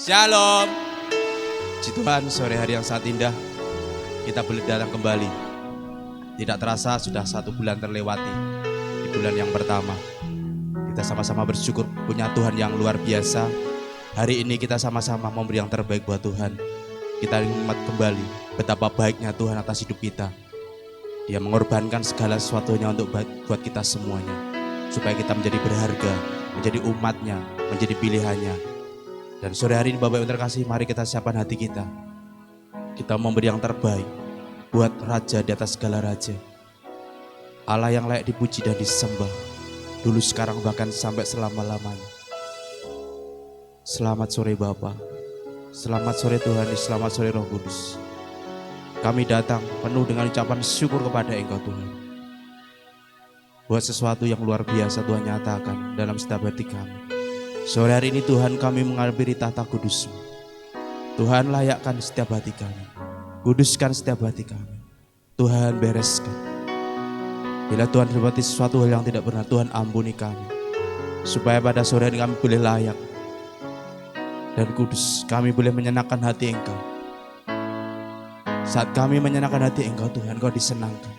Shalom. Puji Tuhan, sore hari yang sangat indah, kita boleh datang kembali. Tidak terasa sudah 1 bulan terlewati. Di bulan yang pertama kita sama-sama bersyukur punya Tuhan yang luar biasa. Hari ini kita sama-sama memberi yang terbaik buat Tuhan. Kita ingat kembali betapa baiknya Tuhan atas hidup kita. Dia mengorbankan segala sesuatunya untuk buat kita semuanya, supaya kita menjadi berharga, menjadi umatnya, menjadi pilihannya. Dan sore hari ini Bapak Ibu terkasih, mari kita siapkan hati kita. Kita memberi yang terbaik buat Raja di atas segala raja, Allah yang layak dipuji dan disembah, dulu sekarang bahkan sampai selama-lamanya. Selamat sore Bapa, selamat sore Tuhan, selamat sore Roh Kudus. Kami datang penuh dengan ucapan syukur kepada Engkau Tuhan. Buat sesuatu yang luar biasa Tuhan nyatakan dalam setiap hati kami. Sore hari ini Tuhan, kami menghampiri tahta kudus-Mu. Tuhan, layakkan setiap hati kami, kuduskan setiap hati kami. Tuhan, bereskan. Bila Tuhan berbuat sesuatu hal yang tidak benar, Tuhan ampuni kami, supaya pada sore hari kami boleh layak dan kudus. Kami boleh menyenangkan hati Engkau. Saat kami menyenangkan hati Engkau Tuhan, Engkau disenangkan.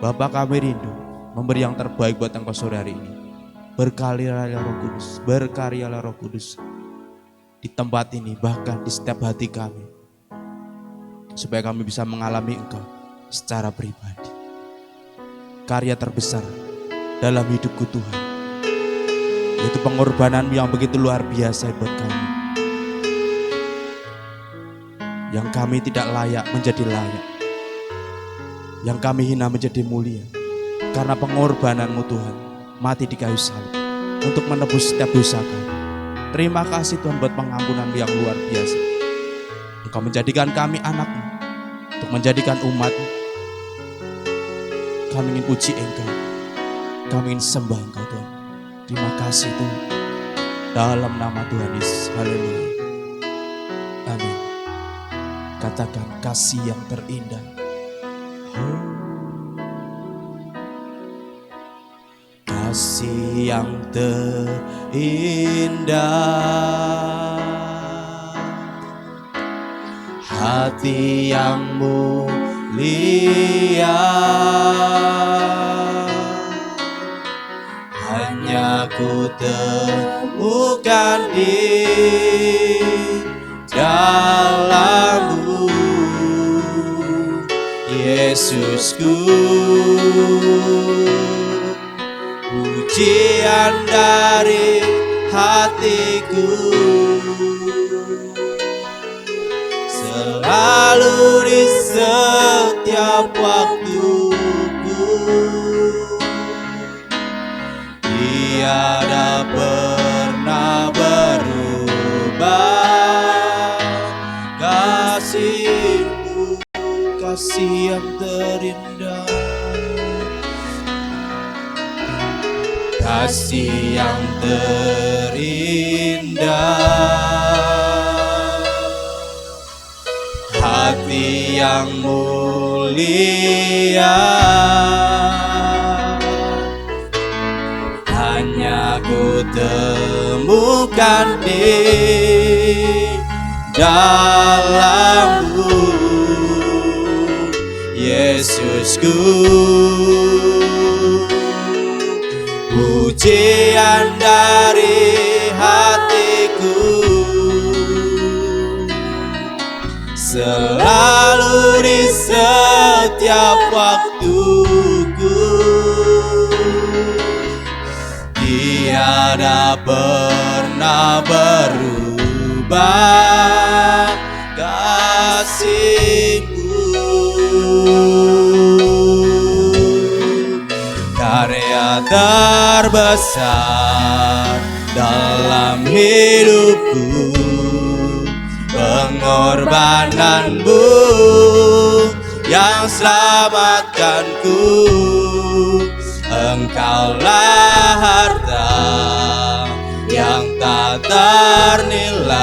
Bapa, kami rindu memberi yang terbaik buat Engkau sore hari ini. Berkaryalah Roh Kudus, berkaryalah Roh Kudus di tempat ini, bahkan di setiap hati kami, supaya kami bisa mengalami Engkau secara pribadi. Karya terbesar dalam hidupku Tuhan, yaitu pengorbanan yang begitu luar biasa buat kami, yang kami tidak layak menjadi layak, yang kami hina menjadi mulia, karena pengorbanan-Mu Tuhan, mati di kayu salib untuk menebus setiap dosa kami. Terima kasih Tuhan buat pengampunan yang luar biasa. Engkau menjadikan kami anak-Mu, untuk menjadikan umat-Mu. Kami ingin puji Engkau, kami ingin sembah Engkau Tuhan. Terima kasih Tuhan, dalam nama Tuhan Yesus. Haleluya, amin. Katakan kasih yang terindah. Kasih yang terindah, hati yang mulia, hanya ku temukan di dalam-Mu, Yesusku. Pujian dari hatiku, selalu di setiap waktuku, tiada pernah berubah. Kasih-Mu, kasih yang terindah, kasih yang terindah, hati yang mulia, hanya ku temukan di dalam-Mu, Yesusku. Pujian dari hatiku, selalu di setiap waktuku, tiada pernah berubah. Kasih-Mu, karya terbesar dalam hidupku, pengorbanan-Mu yang selamatkanku. Engkaulah harta yang tak ternilai,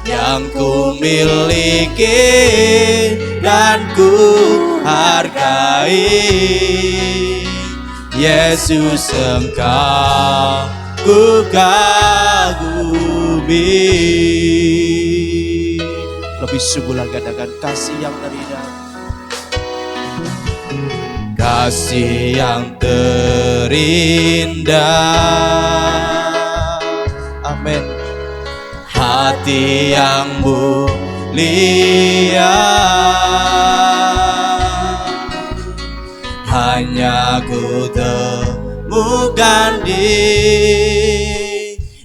yang ku miliki dan ku hargai. Yesus, Engkau ku kagumi. lebih sungguh lagi katakan kasih yang terindah. Kasih yang terindah, amin. Hati yang mulia hanya ku temukan di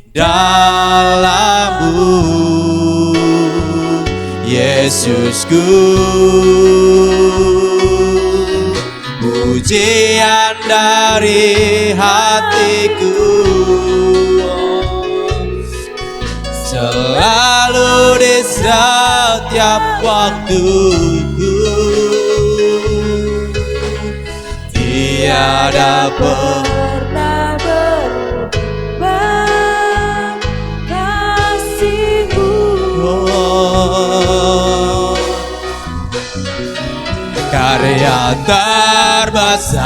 dalam-Mu, Yesusku. Pujian dari hatiku selalu di setiap waktuku, tiada pernah berubah kasih-Mu. Karya terbesar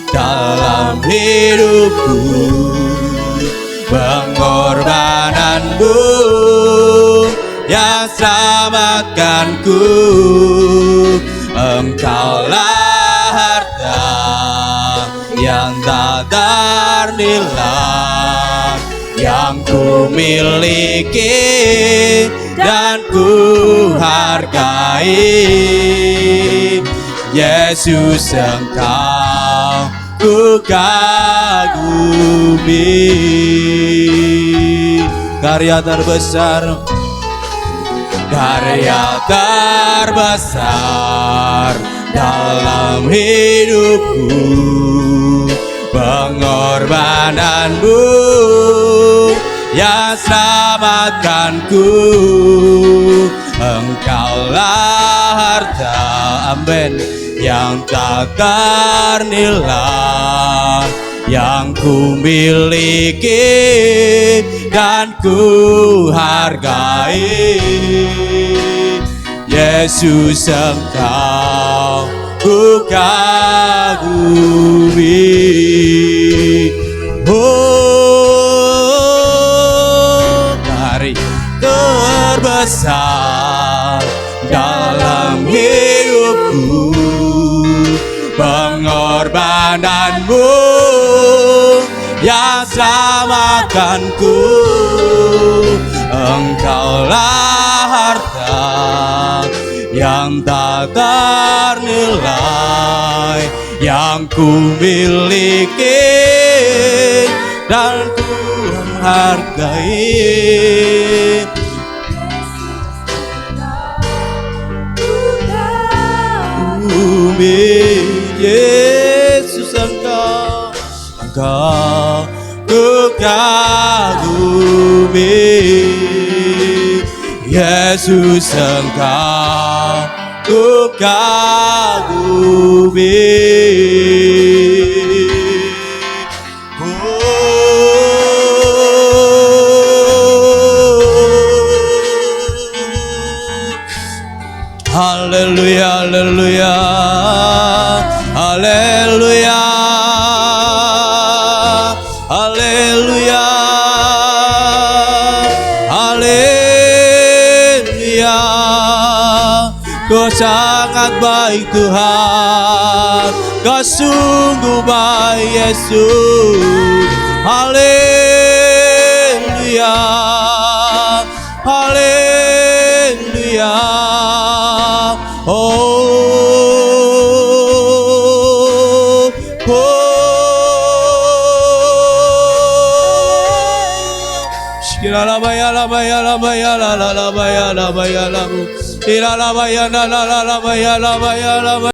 dalam hidupku, pengorbanan-Mu yang selamatkanku. Engkaulah harta yang tak ternilai yang ku miliki dan ku hargai. Yesus, Engkau ku kagumi. Karya terbesar dalam hidupku, pengorbanan-Mu yang selamatkanku. Engkaulah harta, amin, yang tak ternilai yang ku miliki dan ku hargai. Yesus, Engkau ku kagumi. Oh, hari terbesar dalam hidupku, pengorbanan-Mu yang selamatkanku. Engkaulah harta yang tak ternilai yang ku miliki dan ku hargai. Yesus, Engkau ku kagumi. Yesus, Engkau ku kagumi. Haleluya, haleluya, haleluya, haleluya, haleluya. Kau sangat baik Tuhan, Kau sungguh baik Yesus. Haleluya, haleluya. Oh, la baya la baya la baya la la la baya la baya la bu ila la baya la la la baya la baya la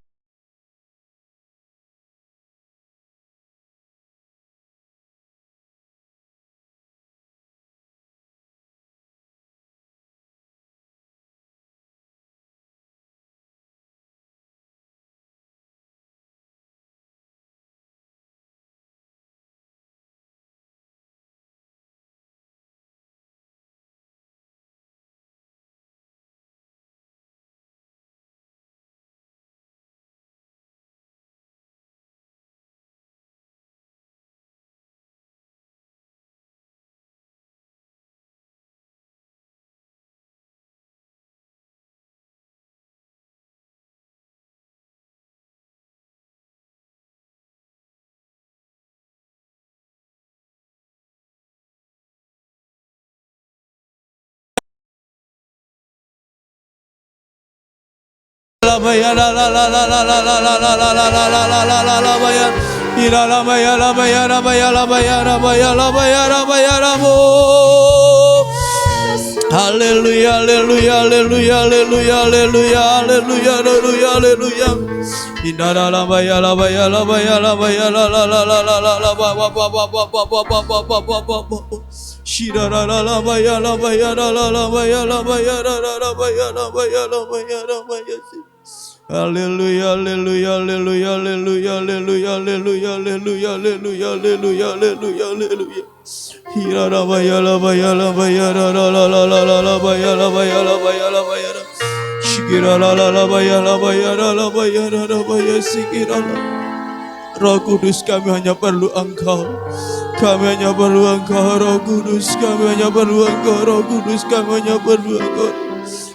Haleluya, haleluya, haleluya, haleluya, haleluya, haleluya, haleluya, haleluya. Indara la baya la baya la baya la baya la la la la la la la ba ba ba ba ba ba ba ba ba ba ba ba ba. Shira la baya la baya la la baya la baya la baya la baya la baya la baya. Haleluya, haleluya, haleluya, haleluya, haleluya, haleluya, haleluya, haleluya, haleluya, haleluya, haleluya. Hira la baya la baya la baya la la la la la la baya la baya la baya la baya. Shikira la la la baya la baya la baya la baya sikira la. Roh Kudus, kami hanya perlu Engkau. Kami hanya perlu Engkau, Roh Kudus. Kami hanya perlu Engkau, Roh Kudus. Kami hanya perlu Engkau.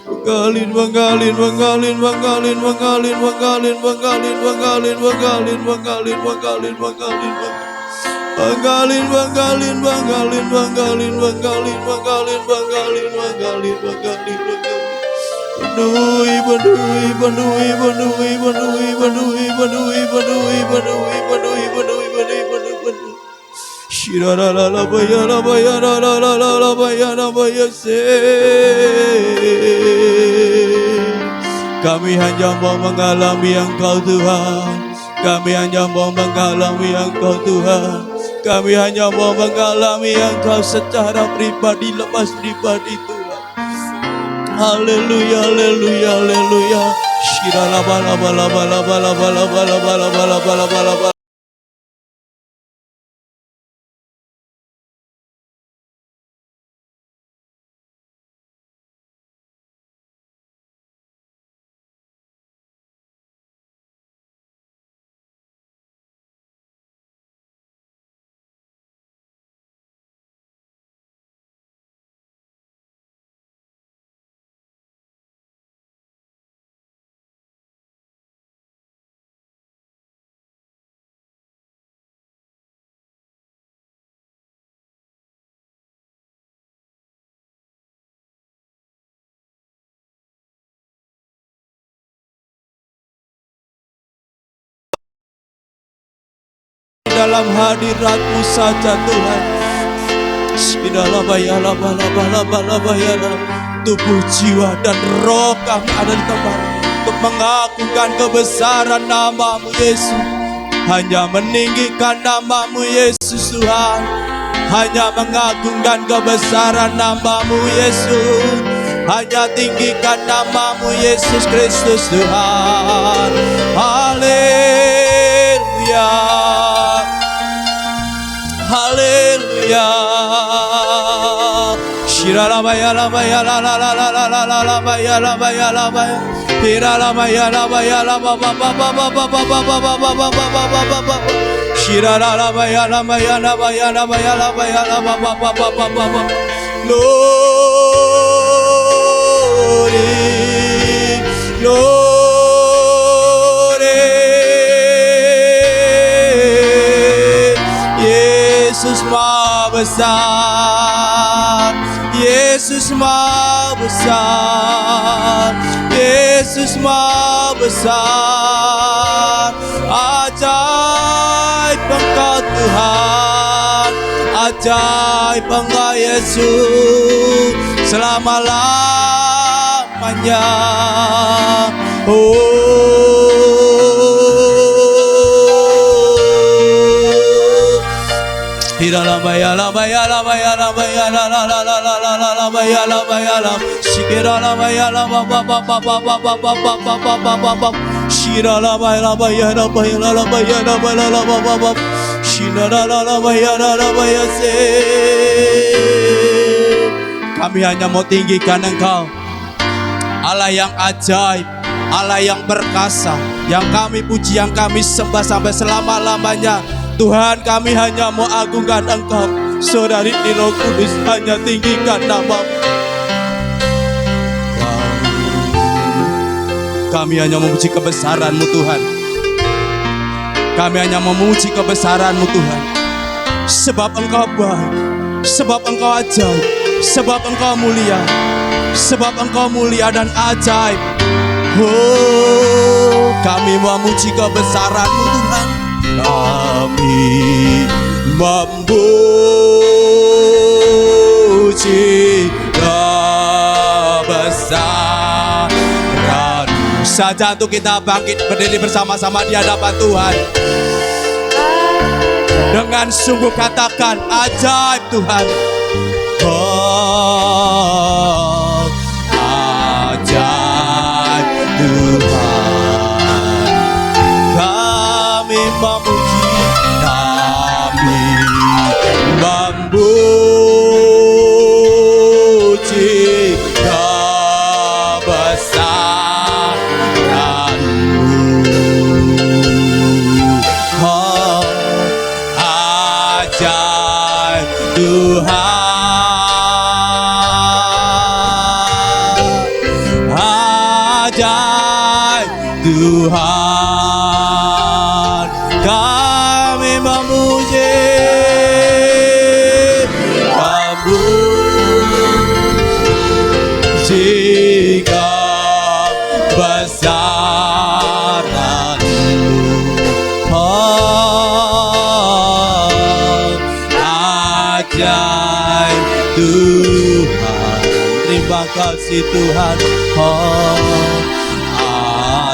Mengalin, mengalin, mengalin, mengalin, mengalin, mengalin, mengalin, mengalin, mengalin, mengalin, mengalin, mengalin, Banggalin, banggalin, banggalin, banggalin, banggalin, banggalin, banggalin, banggalin, banggalin, banggalin. Penuhi, penuhi, penuhi, penuhi, penuhi, penuhi, penuhi, penuhi, penuhi, penuhi, penuhi, penuhi, penuhi, penuhi. Shira la la la baya la baya la la la la la baya la baya se. Kami hanya mau mengalami Engkau Tuhan. Kami hanya mau mengalami Engkau Tuhan. Kami hanya mau mengalami Engkau secara pribadi, lepas pribadi Tuhan. Haleluya, haleluya, haleluya. Shira la ba la ba la ba la ba la ba la ba la ba la ba la ba la ba la ba. Dalam hadirat-Mu saja Tuhan. Tubuh, jiwa, dan roh kami ada di tempat untuk mengagungkan kebesaran nama-Mu Yesus. Hanya meninggikan nama-Mu Yesus Tuhan. Hanya mengagungkan kebesaran nama-Mu Yesus. Hanya tinggikan nama-Mu Yesus Kristus Tuhan. Haleluya. Haleluya. Shira la baya la baya la la la la la la la la baya la baya la baya. Shira la baya la baya la ba ba ba ba ba ba ba ba ba ba ba ba ba ba ba. Shira la baya la baya la baya la baya la baya la ba ba ba ba ba ba ba. Glory, glory. Yesus Maha Besar, Yesus Maha Besar, Yesus Maha Besar. Ajaib Engkau Tuhan, ajaib Engkau Yesus, selama-lamanya. Hira la baya la baya la baya la baya la la la la la la la la baya la baya la. Shikira la baya la ba ba ba ba ba ba ba ba ba ba ba ba ba ba. Shira la baya la baya la baya la la baya la baya la ba ba ba. Shira la la la baya la la baya se. Kami hanya mau tinggikan Engkau, Allah yang ajaib, Allah yang perkasa, yang kami puji, yang kami sembah sampai selama-lamanya. Tuhan, kami hanya mau agungkan Engkau. Saudari di Roh Kudus, hanya tinggikan nama-Mu. Kami hanya memuji kebesaran-Mu Tuhan. Kami hanya memuji kebesaran-Mu Tuhan. Sebab Engkau baik, sebab Engkau ajaib, sebab Engkau mulia, sebab Engkau mulia dan ajaib. Oh, kami memuji kebesaran-Mu Tuhan. Kami memuji kebesaran-Mu. Saja untuk kita bangkit berdiri bersama-sama di hadapan Tuhan. Dengan sungguh katakan ajaib Tuhan. Oh, ajaib Tuhan. Kami memuji, kami memuji kebesaran-Mu. Oh, ajaib Tuhan. Ajaib Tuhan, kami memuji, memuji kebesaran-Mu. Oh, ajaib Tuhan, terima kasih Tuhan. Oh,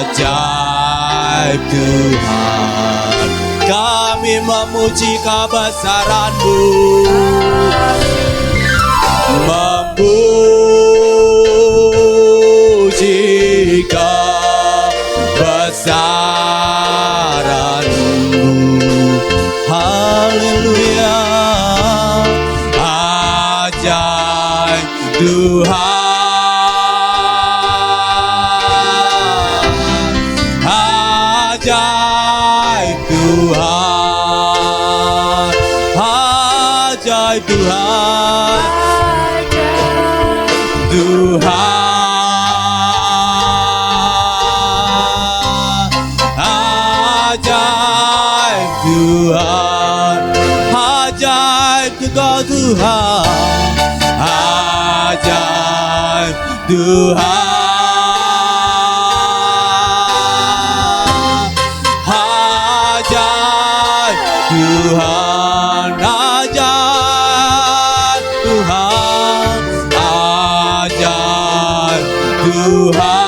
ajaib Tuhan, kami memuji kebesaran-Mu, memuji kebesaran-Mu. Haleluya, ajaib Tuhan. Ajaib Tuhan, ajaib Tuhan, Tuhan, ajaib Tuhan, ajaib Engkau Tuhan, ajaib Tuhan. Tuhan, ajaib Tuhan, ajaib Tuhan,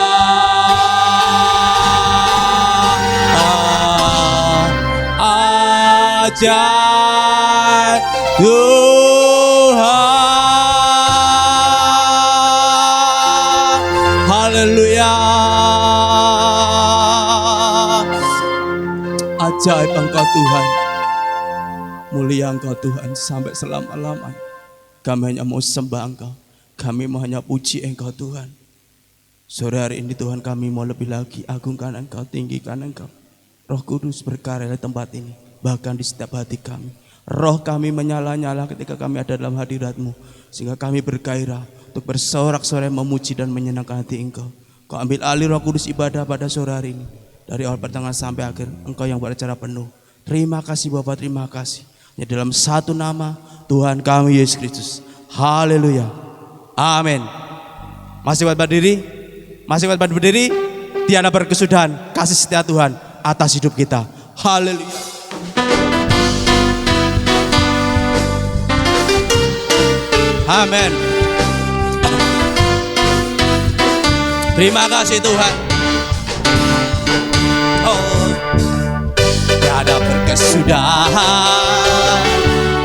ajaib Tuhan. Haleluya, ajaib Engkau Tuhan. Mulia Engkau Tuhan sampai selama-lamanya. Kami hanya mau sembah Engkau. Kami mau hanya puji Engkau Tuhan. Sore hari ini Tuhan kami mau lebih lagi agungkan Engkau, tinggikan Engkau. Roh Kudus berkarya di tempat ini. Bahkan di setiap hati kami. Roh kami menyala-nyala ketika kami ada dalam hadirat-Mu. Sehingga kami bergairah untuk bersorak-sorai memuji dan menyenangkan hati Engkau. Kau ambil alih Roh Kudus ibadah pada sore hari ini. Dari awal pertengahan sampai akhir Engkau yang beracara penuh. Terima kasih Bapa, terima kasih. Ya, dalam satu nama Tuhan kami Yesus Kristus. Haleluya. Amin. Masih kuat berdiri? Masih kuat berdiri? Tiada berkesudahan kasih setia Tuhan atas hidup kita. Haleluya. Amin. Terima kasih Tuhan. Oh, tiada berkesudahan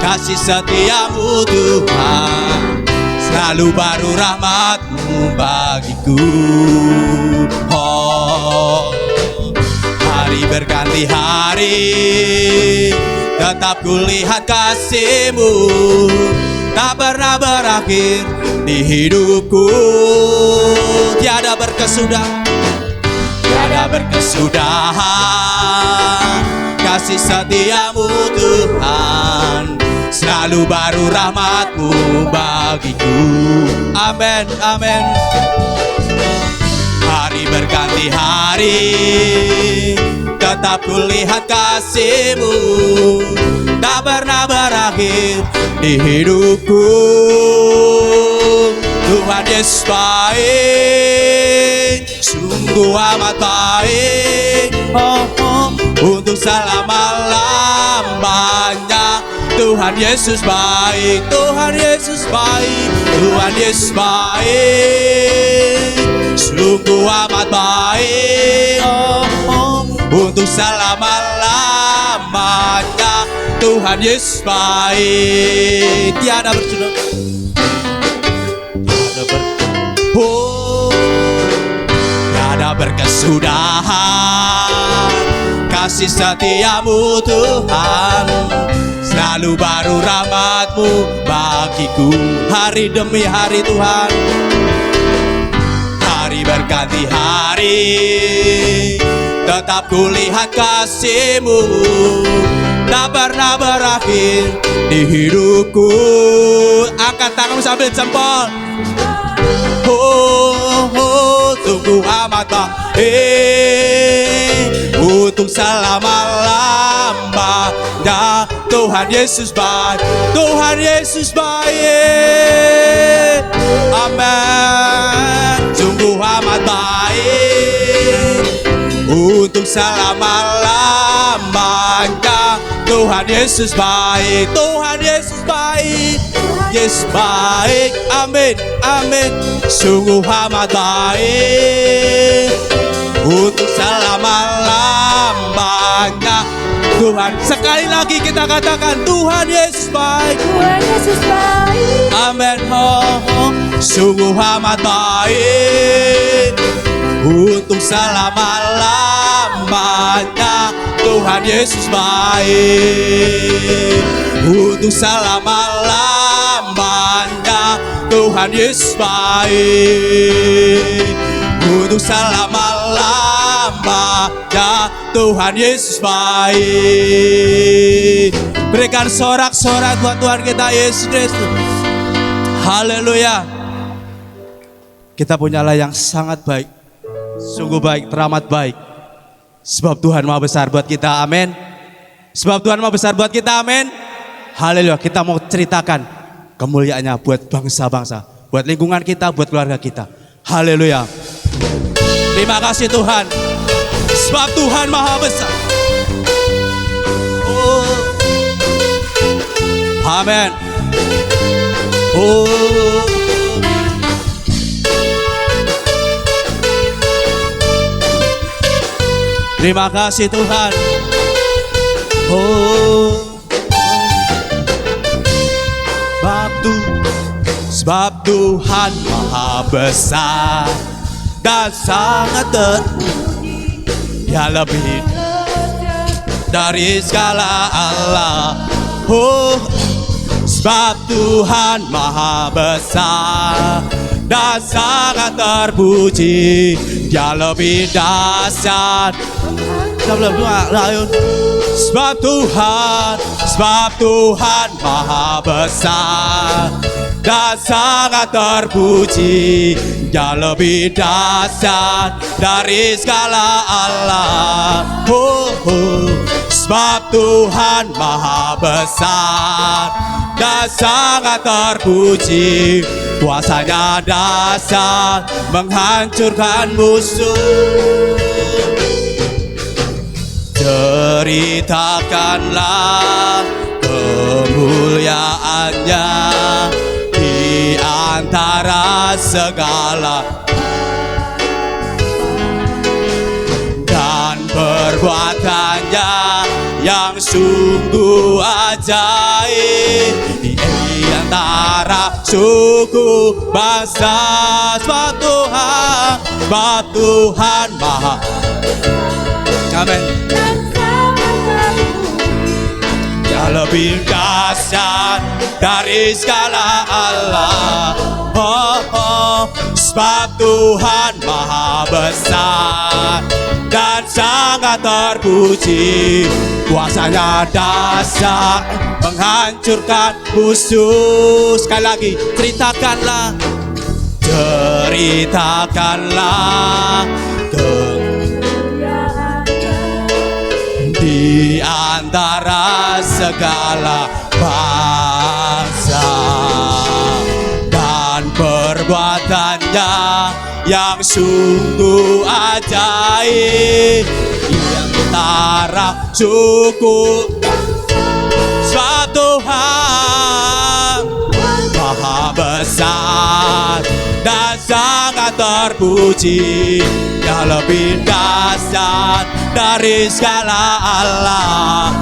kasih setia-Mu Tuhan, selalu baru rahmat-Mu bagiku. Oh, hari berganti hari, tetap kulihat kasih-Mu, tak pernah berakhir di hidupku. Tiada berkesudahan, tiada berkesudahan kasih setia-Mu Tuhan, selalu baru rahmat-Mu bagiku. Amin, amin. Hari berganti hari, tetap kulihat kasih-Mu, tak pernah berakhir di hidupku. Tuhan Yesus baik, sungguh sungguh amat baik, untuk selama-lamanya. Tuhan Yesus baik, Tuhan Yesus baik, Tuhan Yesus baik, sungguh amat baik, untuk selama-lamanya. Tuhan Yesus baik, tiada berjudul, tiada berkesudahan. Kasih setiamu Tuhan, selalu baru rahmat-Mu bagiku. Hari demi hari Tuhan, hari berganti hari, tetap kulihat kasih-Mu, tak pernah berakhir di hidupku. Angkat tanganmu sambil jempol. Sungguh amat baik, untuk selama-lamanya. Tuhan Yesus baik, Tuhan Yesus baik, amin. Sungguh amat baik, untuk selama-lamanya. Tuhan Yesus baik, Tuhan Yesus baik, Yesus baik, amin, amin. Sungguh amat baik, untuk selama-lamanya. Tuhan, sekali lagi kita katakan Tuhan Yesus baik, Tuhan Yesus baik, amin. Sungguh amat baik, untuk selama-lamanya. Tuhan Yesus baik, untuk selama-lamanya. Tuhan Yesus baik, untuk selama-lamanya. Tuhan Yesus baik. Berikan sorak-sorak buat Tuhan kita Yesus Kristus. Haleluya. Kita punya Allah yang sangat baik, sungguh baik, teramat baik. Sebab Tuhan Maha besar buat kita, amin. Sebab Tuhan Maha besar buat kita, amin. Haleluya. Kita mau ceritakan kemuliaannya buat bangsa-bangsa, buat lingkungan kita, buat keluarga kita. Haleluya. Terima kasih Tuhan, sebab Tuhan Maha besar. Amin. Terima kasih Tuhan. Sebab Tuhan Maha besar dan sangat Dia lebih dari segala Allah. Sebab Tuhan Maha besar dan sangat terpuji, Dia lebih dahsyat. Sebab Tuhan Maha besar dan sangat terpuji, Dia lebih dahsyat dari segala Allah. Sebab Tuhan Maha besar dan sangat terpuji, kuasanya dahsyat menghancurkan musuh. Ceritakanlah kemuliaannya di antara segala, dan perbuatannya yang sungguh ajaib di antara suku bangsa. Sebab Tuhan Maha, amin. Dia lebih dahsyat dari segala Allah. Sebab Tuhan Maha besar dan sangat terpuji, kuasanya dahsyat menghancurkan musuh. Sekali lagi, ceritakanlah di antara segala bangsa, dan perbuatannya yang sungguh ajaib, yang tak cukup. Sebab Tuhan Maha besar dan sangat terpuji, yang lebih dahsyat dari segala Allah.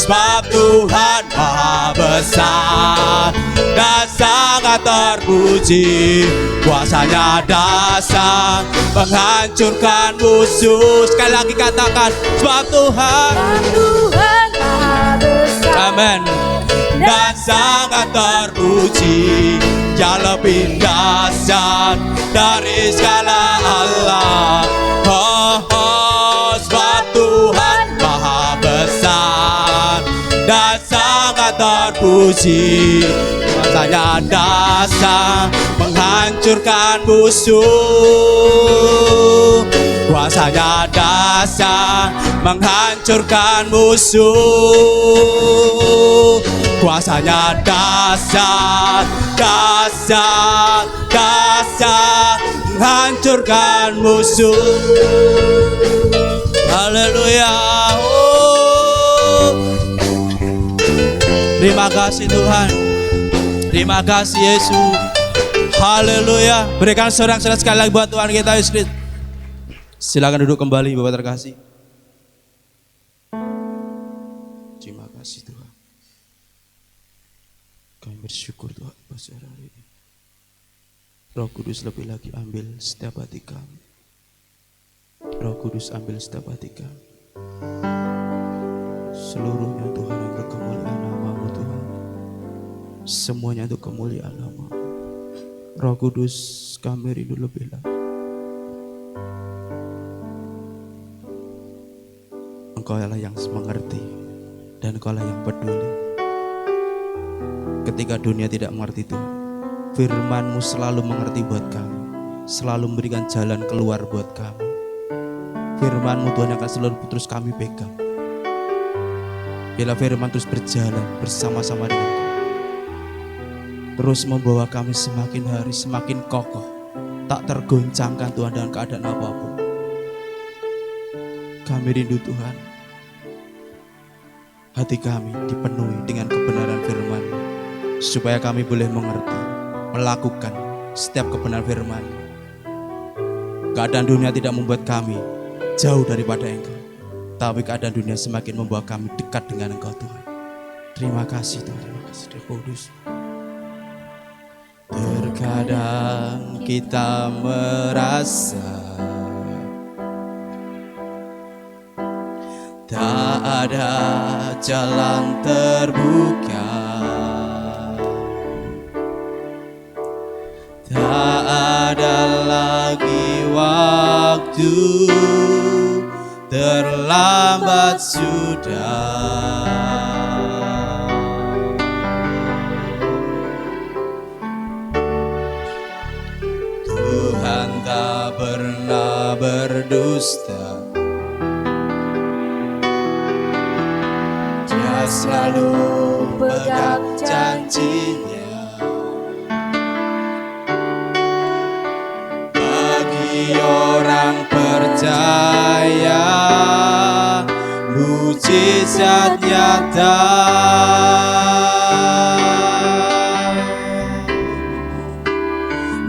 Sebab Tuhan Maha besar dan sangat terpuji, kuasanya dahsyat menghancurkan musuh. Sekali lagi katakan, sebab Tuhan Maha besar. Amen. Dan sangat terpuji, yang lebih dahsyat dari segala Allah. Sebab Tuhan Maha besar dan sangat terpuji, kuasanya dahsyat menghancurkan musuh. Kuasanya dahsyat menghancurkan musuh. Kuasanya dahsyat, dahsyat, dahsyat menghancurkan musuh. Haleluya. Terima kasih Tuhan. Terima kasih Yesus. Haleluya. Berikan sorak-sorai sekali lagi buat Tuhan kita Yesus Kristus. Silakan duduk kembali Bapak terkasih. Terima kasih Tuhan. Kami bersyukur Tuhan pada hari ini. Roh Kudus lebih lagi ambil setiap hati kami. Roh Kudus ambil setiap hati kami. Seluruhnya Tuhan untuk kemuliaan nama-Mu Tuhan. Semuanya untuk kemuliaan nama-Mu. Roh Kudus kami rindu lebih lagi. Engkau lah yang mengerti dan Engkau lah yang peduli. Ketika dunia tidak mengerti Tuhan, firman-Mu selalu mengerti buat kami, selalu memberikan jalan keluar buat kami. Firman-Mu Tuhan akan selalu terus kami pegang. Bila firman terus berjalan bersama-sama dengan kami, terus membawa kami semakin hari semakin kokoh, tak tergoncangkan Tuhan dengan keadaan apapun. Kami rindu Tuhan, hati kami dipenuhi dengan kebenaran firman, supaya kami boleh mengerti, melakukan setiap kebenaran firman. Keadaan dunia tidak membuat kami jauh daripada Engkau, tapi keadaan dunia semakin membawa kami dekat dengan Engkau Tuhan. Terima kasih Tuhan, terima kasih Roh Kudus. Terkadang kita merasa tak ada jalan terbuka, tak ada lagi waktu, terlambat sudah. Tuhan tak pernah berdusta, Dia selalu pegang janjinya. Bagi orang percaya, mujizat nyata.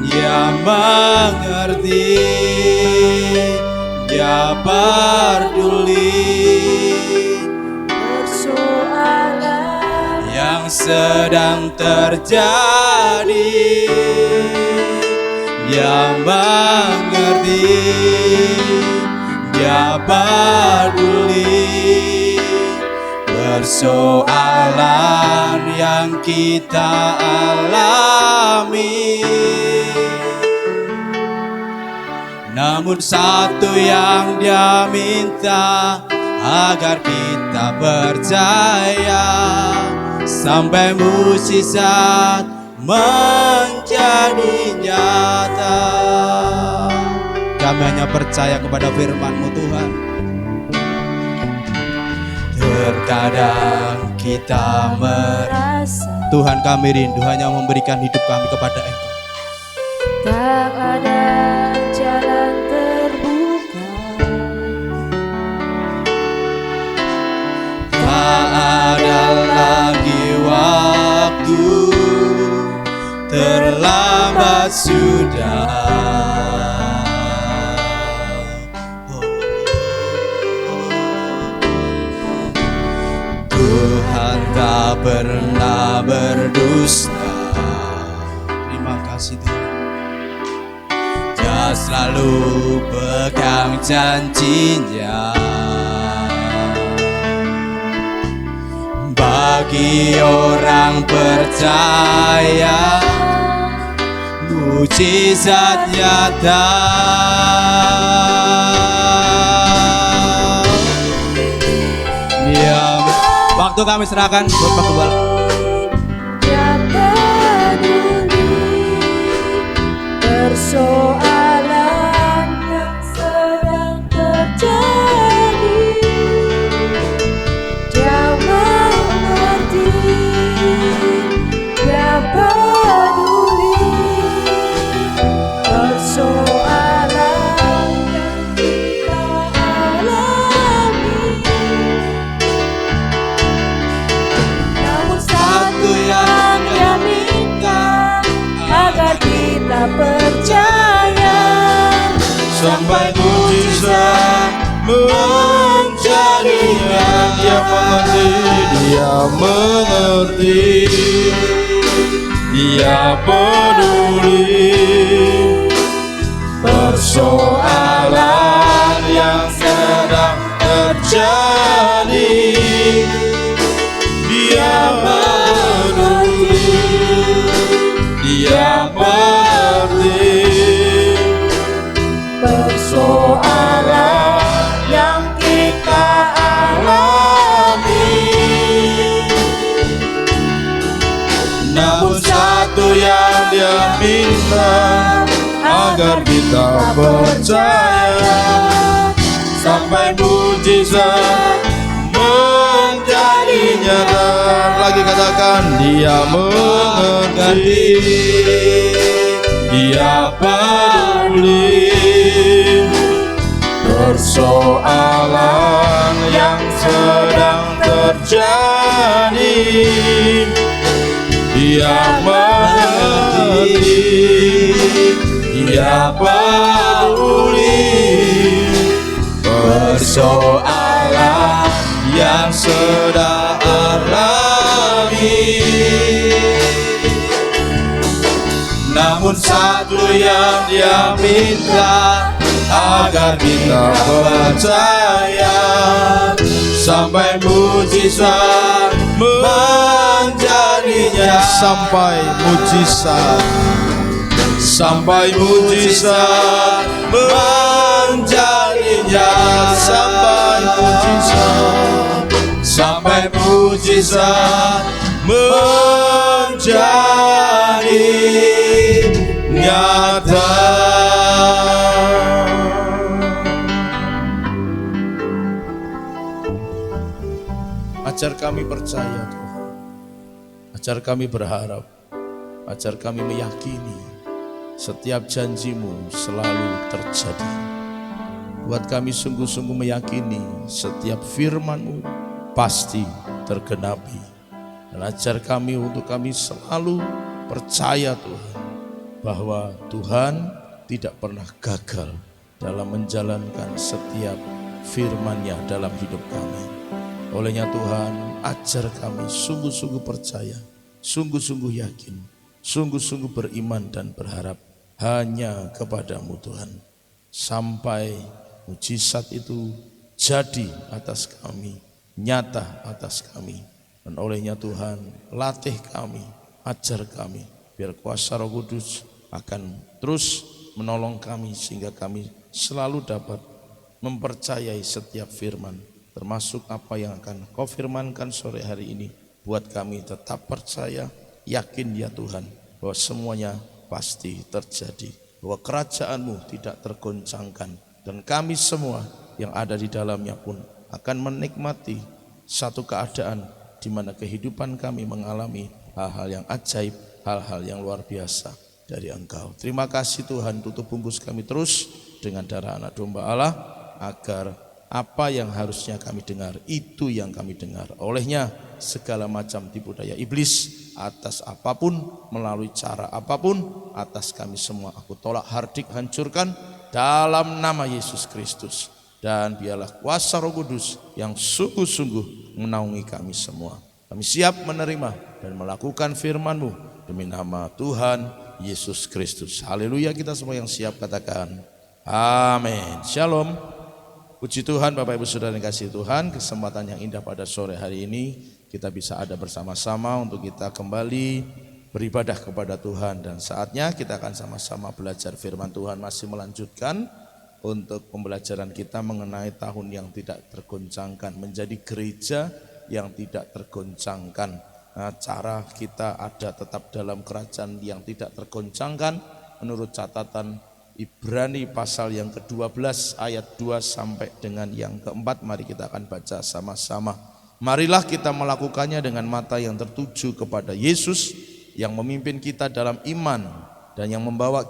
Dia mengerti, Dia peduli Persoalan yang sedang terjadi. Dia mengerti, Dia peduli persoalan yang kita alami. Namun satu yang Dia minta, agar kita percaya sampai mukjizat menjadi nyata. Kami hanya percaya kepada firman-Mu Tuhan. Terkadang kita merasa, Tuhan kami rindu hanya memberikan hidup kami kepada Engkau. tak ada jalan terbuka, tak ada lagi waktu, terlambat sudah. Tuhan tak pernah berdusta. Terima kasih Tuhan. Dia selalu pegang janjinya. Bagi orang percaya, mujizat nyata. Ya, waktu kami serahkan buat Pak Gembala. Dia peduli persoalan yang sedang terjadi. Dia mengerti, dia peduli persoalan yang kita alami. Namun satu yang dia minta, agar kita percaya sampai mujizat menjadinya. Dia mengerti, dia peduli persoalan yang sedang terjadi. Dia peduli, dia mengerti persoalan yang kita alami. Namun satu yang dia minta, agar kita percaya sampai mujizat menjadi nyata. Lagi katakan, dia mengerti, dia peduli persoalan yang sedang terjadi. Dia mengerti, dia peduli persoalan yang sedang alami. Namun satu yang dia minta, agar kita percaya sampai mujizat menjadinya. Sampai mujizat, sampai mujizat menjadinya. Sampai mujizat, sampai mujizat menjadi nyata. Ajar kami percaya Tuhan, ajar kami berharap, ajar kami meyakini setiap janji-Mu selalu terjadi. Buat kami sungguh-sungguh meyakini setiap firman-Mu pasti tergenapi. Dan ajar kami untuk kami selalu percaya Tuhan, bahwa Tuhan tidak pernah gagal dalam menjalankan setiap firman-Nya dalam hidup kami. Olehnya Tuhan, ajar kami sungguh-sungguh percaya, sungguh-sungguh yakin, sungguh-sungguh beriman dan berharap hanya kepada-Mu Tuhan. Sampai mujizat itu jadi atas kami, nyata atas kami. Dan olehnya Tuhan, latih kami, ajar kami, biar kuasa Roh Kudus akan terus menolong kami sehingga kami selalu dapat mempercayai setiap firman, termasuk apa yang akan Kau firmankan sore hari ini. Buat kami tetap percaya, yakin ya Tuhan, bahwa semuanya pasti terjadi, bahwa kerajaan-Mu tidak tergoncangkan, dan kami semua yang ada di dalamnya pun akan menikmati satu keadaan di mana kehidupan kami mengalami hal-hal yang ajaib, hal-hal yang luar biasa. dari Engkau. Terima kasih Tuhan, tutup bungkus kami terus dengan darah anak domba Allah, agar apa yang harusnya kami dengar, itu yang kami dengar. Olehnya segala macam tipu daya iblis atas apapun, melalui cara apapun, atas kami semua aku tolak, hardik, hancurkan dalam nama Yesus Kristus. Dan biarlah kuasa Roh Kudus yang sungguh-sungguh menaungi kami semua. Kami siap menerima dan melakukan firman-Mu demi nama Tuhan Yesus Kristus. Haleluya, kita semua yang siap katakan amin. Shalom. Puji Tuhan, Bapak Ibu Saudara yang kasih Tuhan, kesempatan yang indah pada sore hari ini kita bisa ada bersama-sama untuk kita kembali beribadah kepada Tuhan. Dan saatnya kita akan sama-sama belajar firman Tuhan, masih melanjutkan untuk pembelajaran kita mengenai tahun yang tidak tergoncangkan, menjadi gereja yang tidak tergoncangkan. Nah, cara kita ada tetap dalam kerajaan yang tidak tergoncangkan menurut catatan Ibrani pasal yang ke-12 ayat 2 sampai dengan yang ke-4. Mari kita akan baca sama-sama. Marilah kita melakukannya dengan mata yang tertuju kepada Yesus yang memimpin kita dalam iman dan yang membawa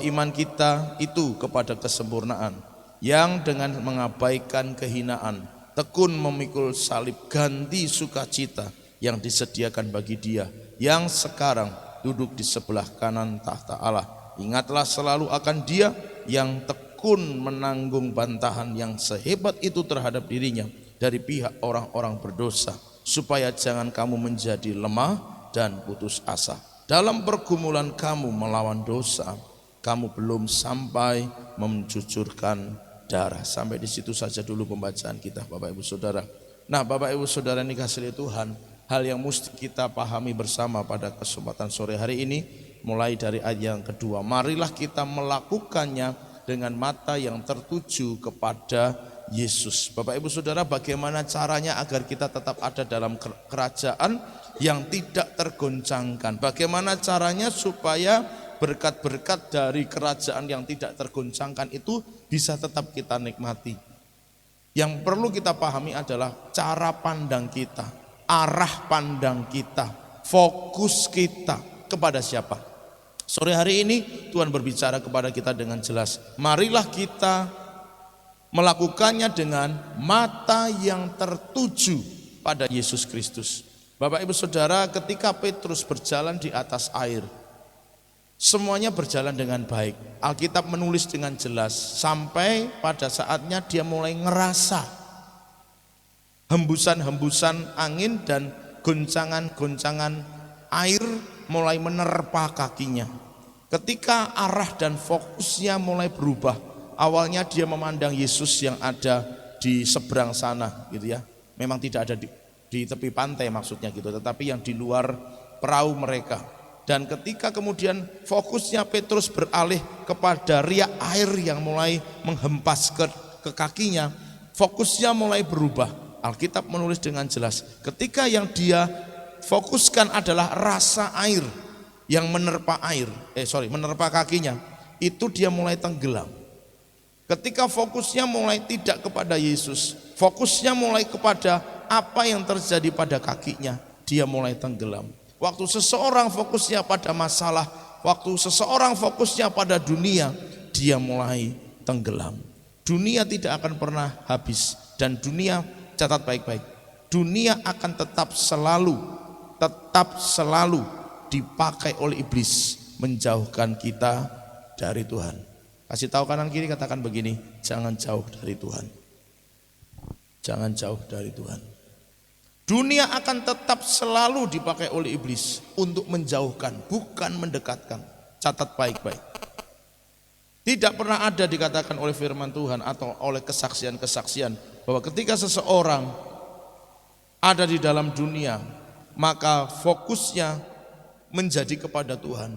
iman kita itu kepada kesempurnaan, yang dengan mengabaikan kehinaan tekun memikul salib, ganti sukacita yang disediakan bagi Dia yang sekarang duduk di sebelah kanan tahta Allah. Ingatlah selalu akan Dia yang tekun menanggung bantahan yang sehebat itu terhadap dirinya dari pihak orang-orang berdosa, supaya jangan kamu menjadi lemah dan putus asa. Dalam pergumulan kamu melawan dosa, kamu belum sampai mencucurkan darah. Sampai di situ saja dulu pembacaan kita, Bapak Ibu Saudara. Nah, Bapak Ibu Saudara yang dikasihi Tuhan, hal yang mesti kita pahami bersama pada kesempatan sore hari ini, mulai dari ayat yang kedua, marilah kita melakukannya dengan mata yang tertuju kepada Yesus. Bapak Ibu Saudara, bagaimana caranya agar kita tetap ada dalam kerajaan yang tidak tergoncangkan? Bagaimana caranya supaya berkat-berkat dari kerajaan yang tidak tergoncangkan itu bisa tetap kita nikmati? Yang perlu kita pahami adalah cara pandang kita, arah pandang kita, fokus kita kepada siapa. Sore hari ini Tuhan berbicara kepada kita dengan jelas. Marilah kita melakukannya dengan mata yang tertuju pada Yesus Kristus. Bapak Ibu Saudara, ketika Petrus berjalan di atas air, semuanya berjalan dengan baik. Alkitab menulis dengan jelas sampai pada saatnya dia mulai ngerasa hembusan-hembusan angin dan goncangan-goncangan air mulai menerpa kakinya. Ketika arah dan fokusnya mulai berubah, awalnya dia memandang Yesus yang ada di seberang sana gitu ya. Memang tidak ada di tepi pantai maksudnya gitu, tetapi yang di luar perahu mereka. Dan ketika kemudian fokusnya Petrus beralih kepada riak air yang mulai menghempas ke kakinya, fokusnya mulai berubah. Alkitab menulis dengan jelas, ketika yang dia fokuskan adalah rasa air yang menerpa kakinya, itu dia mulai tenggelam. Ketika fokusnya mulai tidak kepada Yesus, fokusnya mulai kepada apa yang terjadi pada kakinya, dia mulai tenggelam. Waktu seseorang fokusnya pada masalah, waktu seseorang fokusnya pada dunia, dia mulai tenggelam. Dunia tidak akan pernah habis, dan dunia, catat baik-baik, dunia akan tetap selalu dipakai oleh iblis menjauhkan kita dari Tuhan. Kasih tahu kanan kiri, katakan begini, jangan jauh dari Tuhan. Jangan jauh dari Tuhan. Dunia akan tetap selalu dipakai oleh iblis untuk menjauhkan, bukan mendekatkan. Catat baik-baik. Tidak pernah ada dikatakan oleh firman Tuhan atau oleh kesaksian-kesaksian bahwa ketika seseorang ada di dalam dunia, maka fokusnya menjadi kepada Tuhan.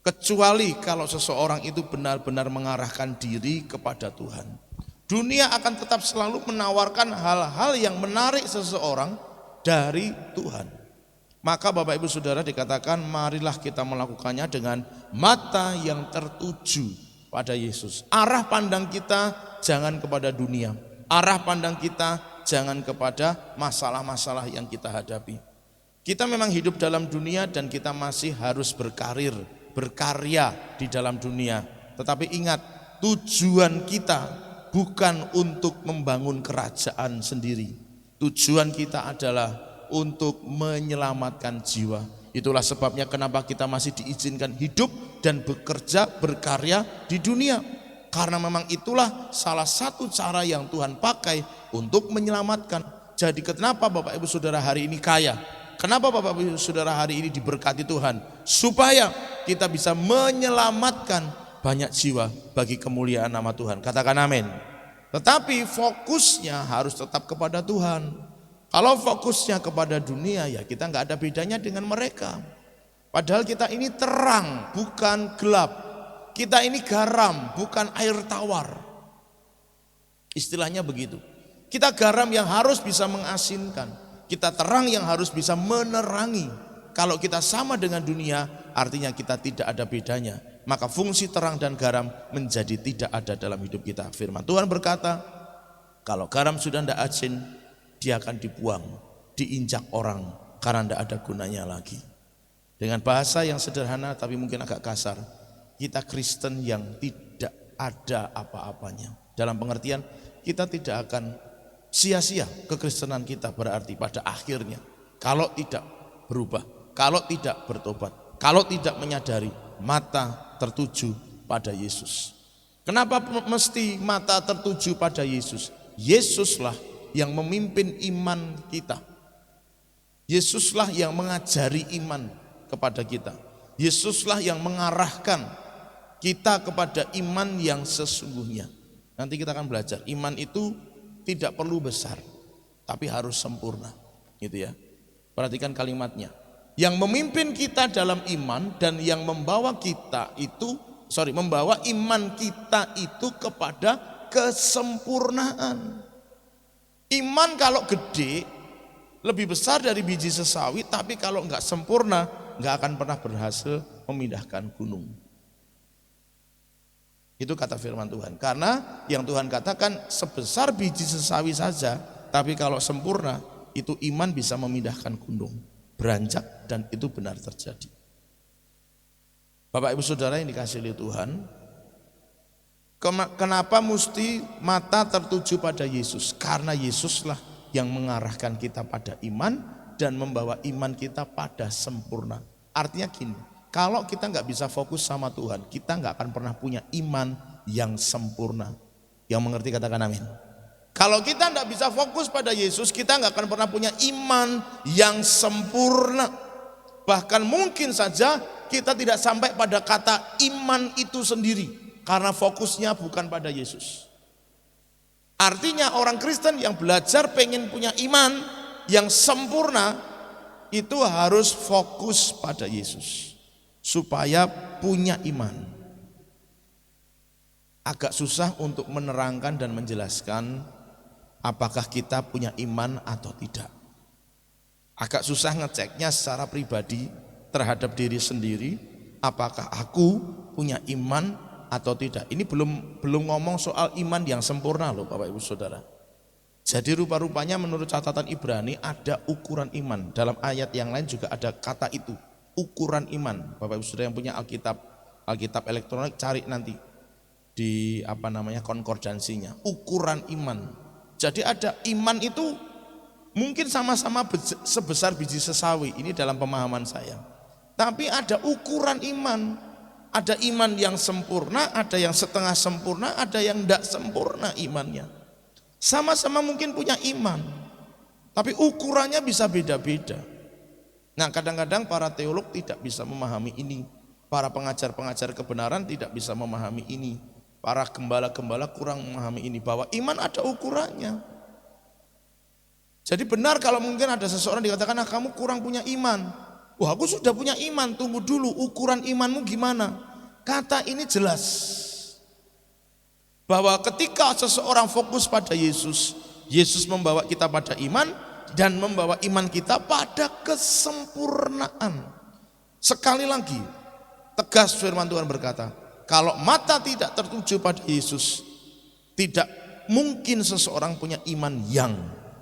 Kecuali kalau seseorang itu benar-benar mengarahkan diri kepada Tuhan. Dunia akan tetap selalu menawarkan hal-hal yang menarik seseorang dari Tuhan. Maka Bapak Ibu Saudara dikatakan marilah kita melakukannya dengan mata yang tertuju pada Yesus. Arah pandang kita jangan kepada dunia. Arah pandang kita jangan kepada masalah-masalah yang kita hadapi. Kita memang hidup dalam dunia dan kita masih harus berkarya di dalam dunia. Tetapi ingat, tujuan kita bukan untuk membangun kerajaan sendiri. Tujuan kita adalah untuk menyelamatkan jiwa. Itulah sebabnya kenapa kita masih diizinkan hidup dan bekerja, berkarya di dunia. Karena memang itulah salah satu cara yang Tuhan pakai untuk menyelamatkan. Jadi kenapa Bapak Ibu Saudara hari ini kaya? Kenapa Bapak Ibu Saudara hari ini diberkati Tuhan? Supaya kita bisa menyelamatkan banyak jiwa bagi kemuliaan nama Tuhan. Katakan amin. Tetapi fokusnya harus tetap kepada Tuhan. Kalau fokusnya kepada dunia, ya kita nggak ada bedanya dengan mereka. Padahal kita ini terang, bukan gelap. Kita ini garam, bukan air tawar. Istilahnya begitu. Kita garam yang harus bisa mengasinkan. Kita terang yang harus bisa menerangi. Kalau kita sama dengan dunia, artinya kita tidak ada bedanya. Maka fungsi terang dan garam menjadi tidak ada dalam hidup kita. Firman Tuhan berkata, kalau garam sudah tidak asin, dia akan dibuang, diinjak orang karena tidak ada gunanya lagi. Dengan bahasa yang sederhana tapi mungkin agak kasar, kita Kristen yang tidak ada apa-apanya. Dalam pengertian kita tidak akan sia-sia kekristenan kita, berarti pada akhirnya kalau tidak berubah, kalau tidak bertobat, kalau tidak menyadari, mata tertuju pada Yesus. Kenapa mesti mata tertuju pada Yesus? Yesuslah yang memimpin iman kita. Yesuslah yang mengajari iman kepada kita. Yesuslah yang mengarahkan kita kepada iman yang sesungguhnya. Nanti kita akan belajar, iman itu tidak perlu besar, tapi harus sempurna, gitu ya. Perhatikan kalimatnya. Yang memimpin kita dalam iman dan yang membawa iman kita itu kepada kesempurnaan. Iman kalau gede lebih besar dari biji sesawi, tapi kalau enggak sempurna enggak akan pernah berhasil memindahkan gunung. Itu kata firman Tuhan. Karena yang Tuhan katakan sebesar biji sesawi saja, tapi kalau sempurna itu iman bisa memindahkan gunung, beranjak, dan itu benar terjadi. Bapak Ibu Saudara yang dikasihi oleh Tuhan, kenapa mesti mata tertuju pada Yesus? Karena Yesuslah yang mengarahkan kita pada iman dan membawa iman kita pada sempurna. Artinya gini, kalau kita nggak bisa fokus sama Tuhan, kita nggak akan pernah punya iman yang sempurna. Yang mengerti katakan amin. Kalau kita nggak bisa fokus pada Yesus, kita nggak akan pernah punya iman yang sempurna. Bahkan mungkin saja kita tidak sampai pada kata iman itu sendiri, karena fokusnya bukan pada Yesus. Artinya orang Kristen yang belajar pengen punya iman yang sempurna, itu harus fokus pada Yesus supaya punya iman. Agak susah untuk menerangkan dan menjelaskan apakah kita punya iman atau tidak. Agak susah ngeceknya secara pribadi terhadap diri sendiri, apakah aku punya iman atau tidak. Ini belum ngomong soal iman yang sempurna loh Bapak Ibu Saudara. Jadi rupa-rupanya menurut catatan Ibrani ada ukuran iman. Dalam ayat yang lain juga ada kata itu, ukuran iman. Bapak Ibu Saudara yang punya Alkitab elektronik, cari nanti di konkordansinya, ukuran iman. Jadi ada iman itu mungkin sama-sama sebesar biji sesawi, ini dalam pemahaman saya. Tapi ada ukuran iman. Ada iman yang sempurna, ada yang setengah sempurna, ada yang tidak sempurna imannya. Sama-sama mungkin punya iman, tapi ukurannya bisa beda-beda. Nah, kadang-kadang para teolog tidak bisa memahami ini. Para pengajar-pengajar kebenaran tidak bisa memahami ini. Para gembala-gembala kurang memahami ini, bahwa iman ada ukurannya. Jadi benar kalau mungkin ada seseorang dikatakan, kamu kurang punya iman. Wah, aku sudah punya iman, tunggu dulu, ukuran imanmu gimana? Kata ini jelas bahwa ketika seseorang fokus pada Yesus, Yesus membawa kita pada iman dan membawa iman kita pada kesempurnaan. Sekali lagi, tegas firman Tuhan berkata, kalau mata tidak tertuju pada Yesus, tidak mungkin seseorang punya iman yang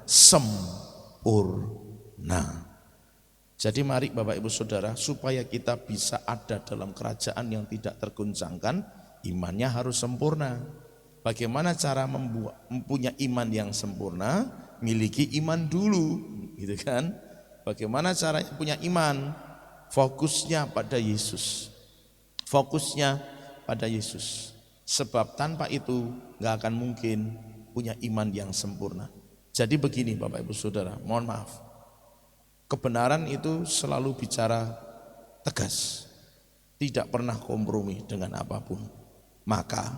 sempurna. Jadi mari Bapak Ibu Saudara, supaya kita bisa ada dalam kerajaan yang tidak tergoncangkan, imannya harus sempurna. Bagaimana cara mempunyai iman yang sempurna? Miliki iman dulu, gitu kan? Bagaimana caranya punya iman? Fokusnya pada Yesus. Fokusnya pada Yesus. Sebab tanpa itu gak akan mungkin punya iman yang sempurna. Jadi begini Bapak Ibu Saudara, mohon maaf. Kebenaran itu selalu bicara tegas, tidak pernah kompromi dengan apapun. Maka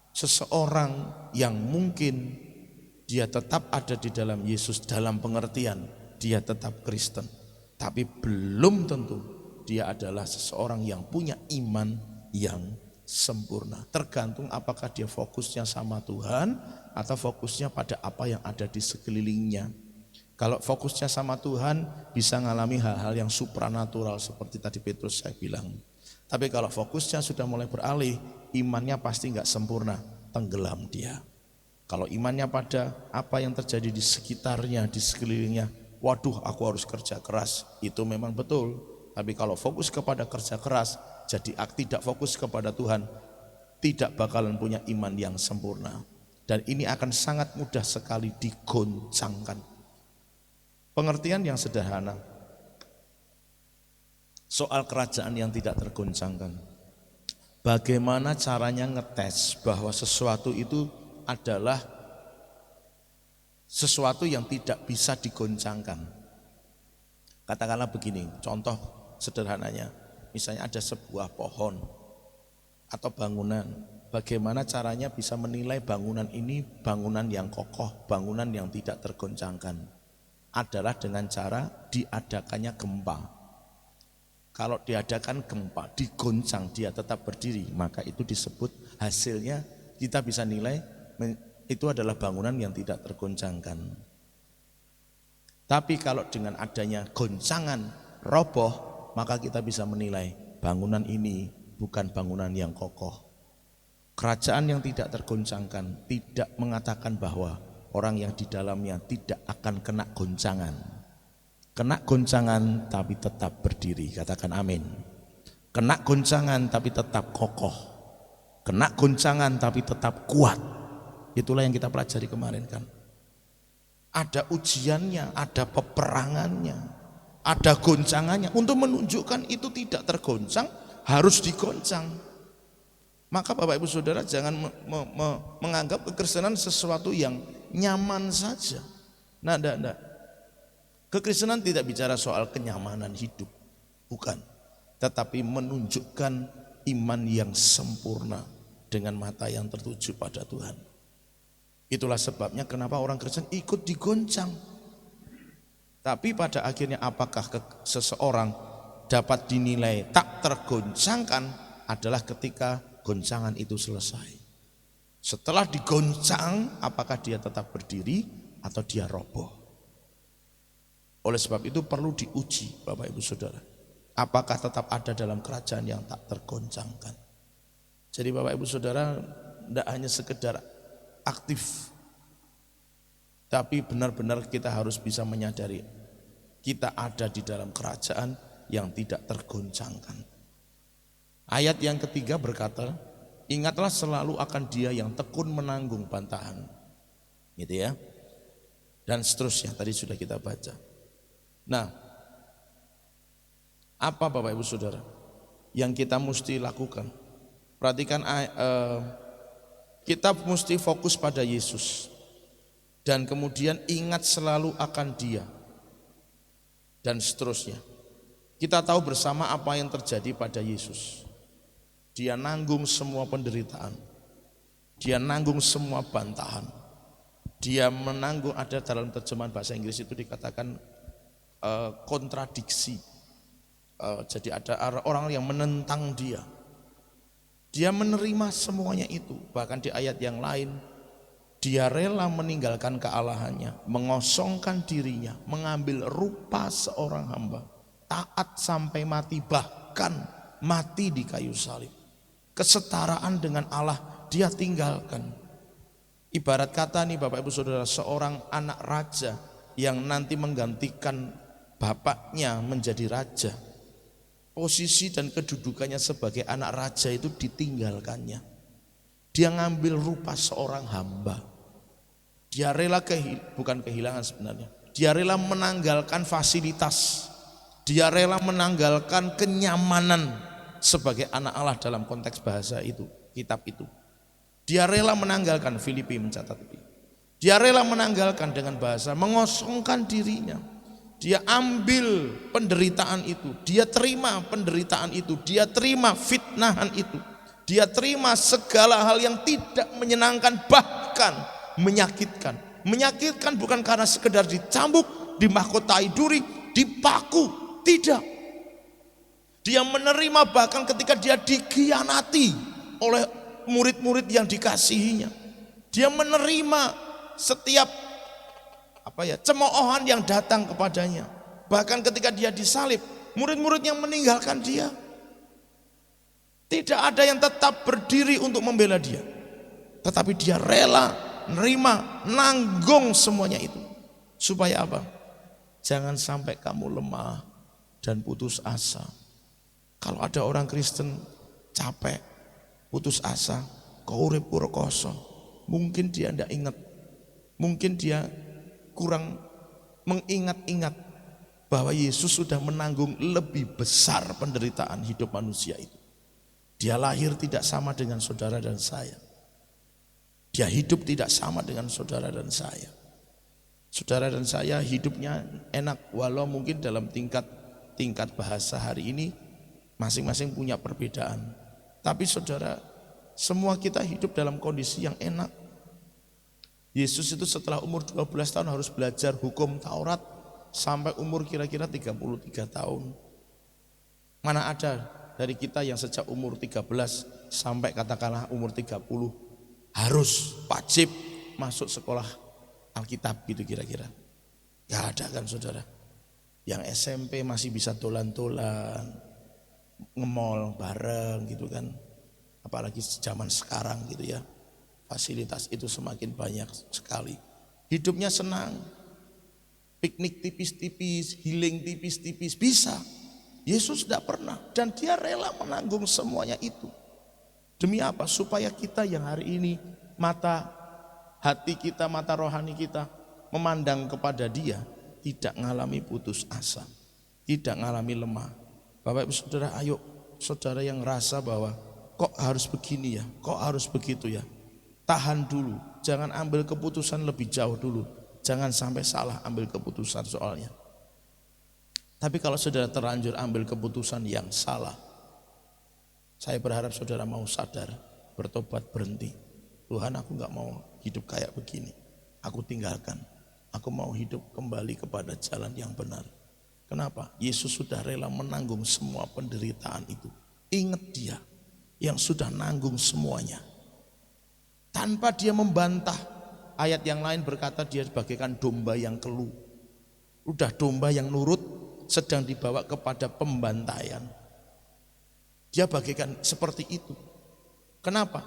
seseorang yang mungkin dia tetap ada di dalam Yesus dalam pengertian dia tetap Kristen, tapi belum tentu dia adalah seseorang yang punya iman yang sempurna. Tergantung apakah dia fokusnya sama Tuhan atau fokusnya pada apa yang ada di sekelilingnya. Kalau fokusnya sama Tuhan bisa mengalami hal-hal yang supranatural seperti tadi Petrus saya bilang. Tapi kalau fokusnya sudah mulai beralih, imannya pasti nggak sempurna, tenggelam dia. Kalau imannya pada apa yang terjadi di sekitarnya, di sekelilingnya, waduh aku harus kerja keras, itu memang betul. Tapi kalau fokus kepada kerja keras, jadi tidak fokus kepada Tuhan, tidak bakalan punya iman yang sempurna. Dan ini akan sangat mudah sekali digoncangkan. Pengertian yang sederhana soal kerajaan yang tidak tergoncangkan. Bagaimana caranya ngetes bahwa sesuatu itu adalah sesuatu yang tidak bisa digoncangkan. Katakanlah begini, contoh sederhananya, misalnya ada sebuah pohon atau bangunan. Bagaimana caranya bisa menilai bangunan ini bangunan yang kokoh, bangunan yang tidak tergoncangkan? Adalah dengan cara diadakannya gempa. Kalau diadakan gempa, digoncang, dia tetap berdiri, maka itu disebut hasilnya kita bisa nilai itu adalah bangunan yang tidak tergoncangkan. Tapi kalau dengan adanya goncangan roboh, maka kita bisa menilai bangunan ini bukan bangunan yang kokoh. Kerajaan yang tidak tergoncangkan tidak mengatakan bahwa orang yang di dalamnya tidak akan kena goncangan. Kena goncangan tapi tetap berdiri, katakan amin. Kena goncangan tapi tetap kokoh. Kena goncangan tapi tetap kuat. Itulah yang kita pelajari kemarin kan. Ada ujiannya, ada peperangannya, ada goncangannya. Untuk menunjukkan itu tidak tergoncang, harus digoncang. Maka Bapak Ibu Saudara jangan menganggap kekristenan sesuatu yang nyaman saja. Nah, enggak. Kekristenan tidak bicara soal kenyamanan hidup, bukan. Tetapi menunjukkan iman yang sempurna dengan mata yang tertuju pada Tuhan. Itulah sebabnya kenapa orang Kristen ikut digoncang. Tapi pada akhirnya apakah seseorang dapat dinilai tak tergoncangkan adalah ketika goncangan itu selesai. Setelah digoncang, apakah dia tetap berdiri atau dia roboh? Oleh sebab itu perlu diuji Bapak Ibu Saudara. Apakah tetap ada dalam kerajaan yang tak tergoncangkan? Jadi Bapak Ibu Saudara tidak hanya sekedar aktif, tapi benar-benar kita harus bisa menyadari kita ada di dalam kerajaan yang tidak tergoncangkan. Ayat yang ketiga berkata, ingatlah selalu akan Dia yang tekun menanggung bantahan. Gitu ya. Dan seterusnya tadi sudah kita baca. Nah, apa Bapak Ibu Saudara yang kita mesti lakukan? Perhatikan, kita mesti fokus pada Yesus. Dan kemudian ingat selalu akan Dia. Dan seterusnya. Kita tahu bersama apa yang terjadi pada Yesus. Dia nanggung semua penderitaan. Dia nanggung semua bantahan. Dia menanggung, ada dalam terjemahan bahasa Inggris itu dikatakan kontradiksi. Jadi ada orang yang menentang dia. Dia menerima semuanya itu. Bahkan di ayat yang lain, dia rela meninggalkan kealahannya, mengosongkan dirinya, mengambil rupa seorang hamba, taat sampai mati, bahkan mati di kayu salib. Kesetaraan dengan Allah dia tinggalkan. Ibarat kata nih Bapak Ibu Saudara, seorang anak raja yang nanti menggantikan bapaknya menjadi raja, posisi dan kedudukannya sebagai anak raja itu ditinggalkannya. Dia ngambil rupa seorang hamba. Dia rela bukan kehilangan sebenarnya. Dia rela menanggalkan fasilitas. Dia rela menanggalkan kenyamanan sebagai anak Allah dalam konteks bahasa itu, kitab itu. Dia rela menanggalkan, Filipi mencatat itu. Dia rela menanggalkan dengan bahasa mengosongkan dirinya. Dia ambil penderitaan itu, dia terima penderitaan itu, dia terima fitnahan itu, dia terima segala hal yang tidak menyenangkan, bahkan menyakitkan. Menyakitkan bukan karena sekedar dicambuk, dimahkotai duri, dipaku, tidak. Dia menerima bahkan ketika dia dikhianati oleh murid-murid yang dikasihinya. Dia menerima setiap cemoohan yang datang kepadanya. Bahkan ketika dia disalib, murid-murid yang meninggalkan dia. Tidak ada yang tetap berdiri untuk membela dia. Tetapi dia rela menerima, nanggung semuanya itu. Supaya apa? Jangan sampai kamu lemah dan putus asa. Kalau ada orang Kristen capek, putus asa, urip rekoso, mungkin dia tidak ingat. Mungkin dia kurang mengingat-ingat bahwa Yesus sudah menanggung lebih besar penderitaan hidup manusia itu. Dia lahir tidak sama dengan saudara dan saya. Dia hidup tidak sama dengan saudara dan saya. Saudara dan saya hidupnya enak, walau mungkin dalam tingkat bahasa hari ini masing-masing punya perbedaan. Tapi saudara, semua kita hidup dalam kondisi yang enak. Yesus itu setelah umur 12 tahun harus belajar hukum Taurat sampai umur kira-kira 33 tahun. Mana ada dari kita yang sejak umur 13 sampai katakanlah umur 30 harus wajib masuk sekolah Alkitab gitu kira-kira. Gak ada kan saudara. Yang SMP masih bisa dolan-dolan, nge-mall bareng gitu kan. Apalagi zaman sekarang gitu ya. Fasilitas itu semakin banyak sekali. Hidupnya senang. Piknik tipis-tipis, healing tipis-tipis, bisa. Yesus tidak pernah. Dan dia rela menanggung semuanya itu. Demi apa? Supaya kita yang hari ini mata hati kita, mata rohani kita memandang kepada dia, tidak mengalami putus asa, tidak mengalami lemah. Bapak Ibu Saudara, ayo saudara yang rasa bahwa kok harus begini ya, kok harus begitu ya. Tahan dulu, jangan ambil keputusan lebih jauh dulu. Jangan sampai salah ambil keputusan soalnya. Tapi kalau saudara terlanjur ambil keputusan yang salah, saya berharap saudara mau sadar, bertobat, berhenti. Tuhan, aku gak mau hidup kayak begini. Aku tinggalkan. Aku mau hidup kembali kepada jalan yang benar. Kenapa? Yesus sudah rela menanggung semua penderitaan itu. Ingat dia yang sudah nanggung semuanya. Tanpa dia membantah. Ayat yang lain berkata dia bagaikan domba yang keluh. Udah domba yang nurut sedang dibawa kepada pembantaian. Dia bagaikan seperti itu. Kenapa?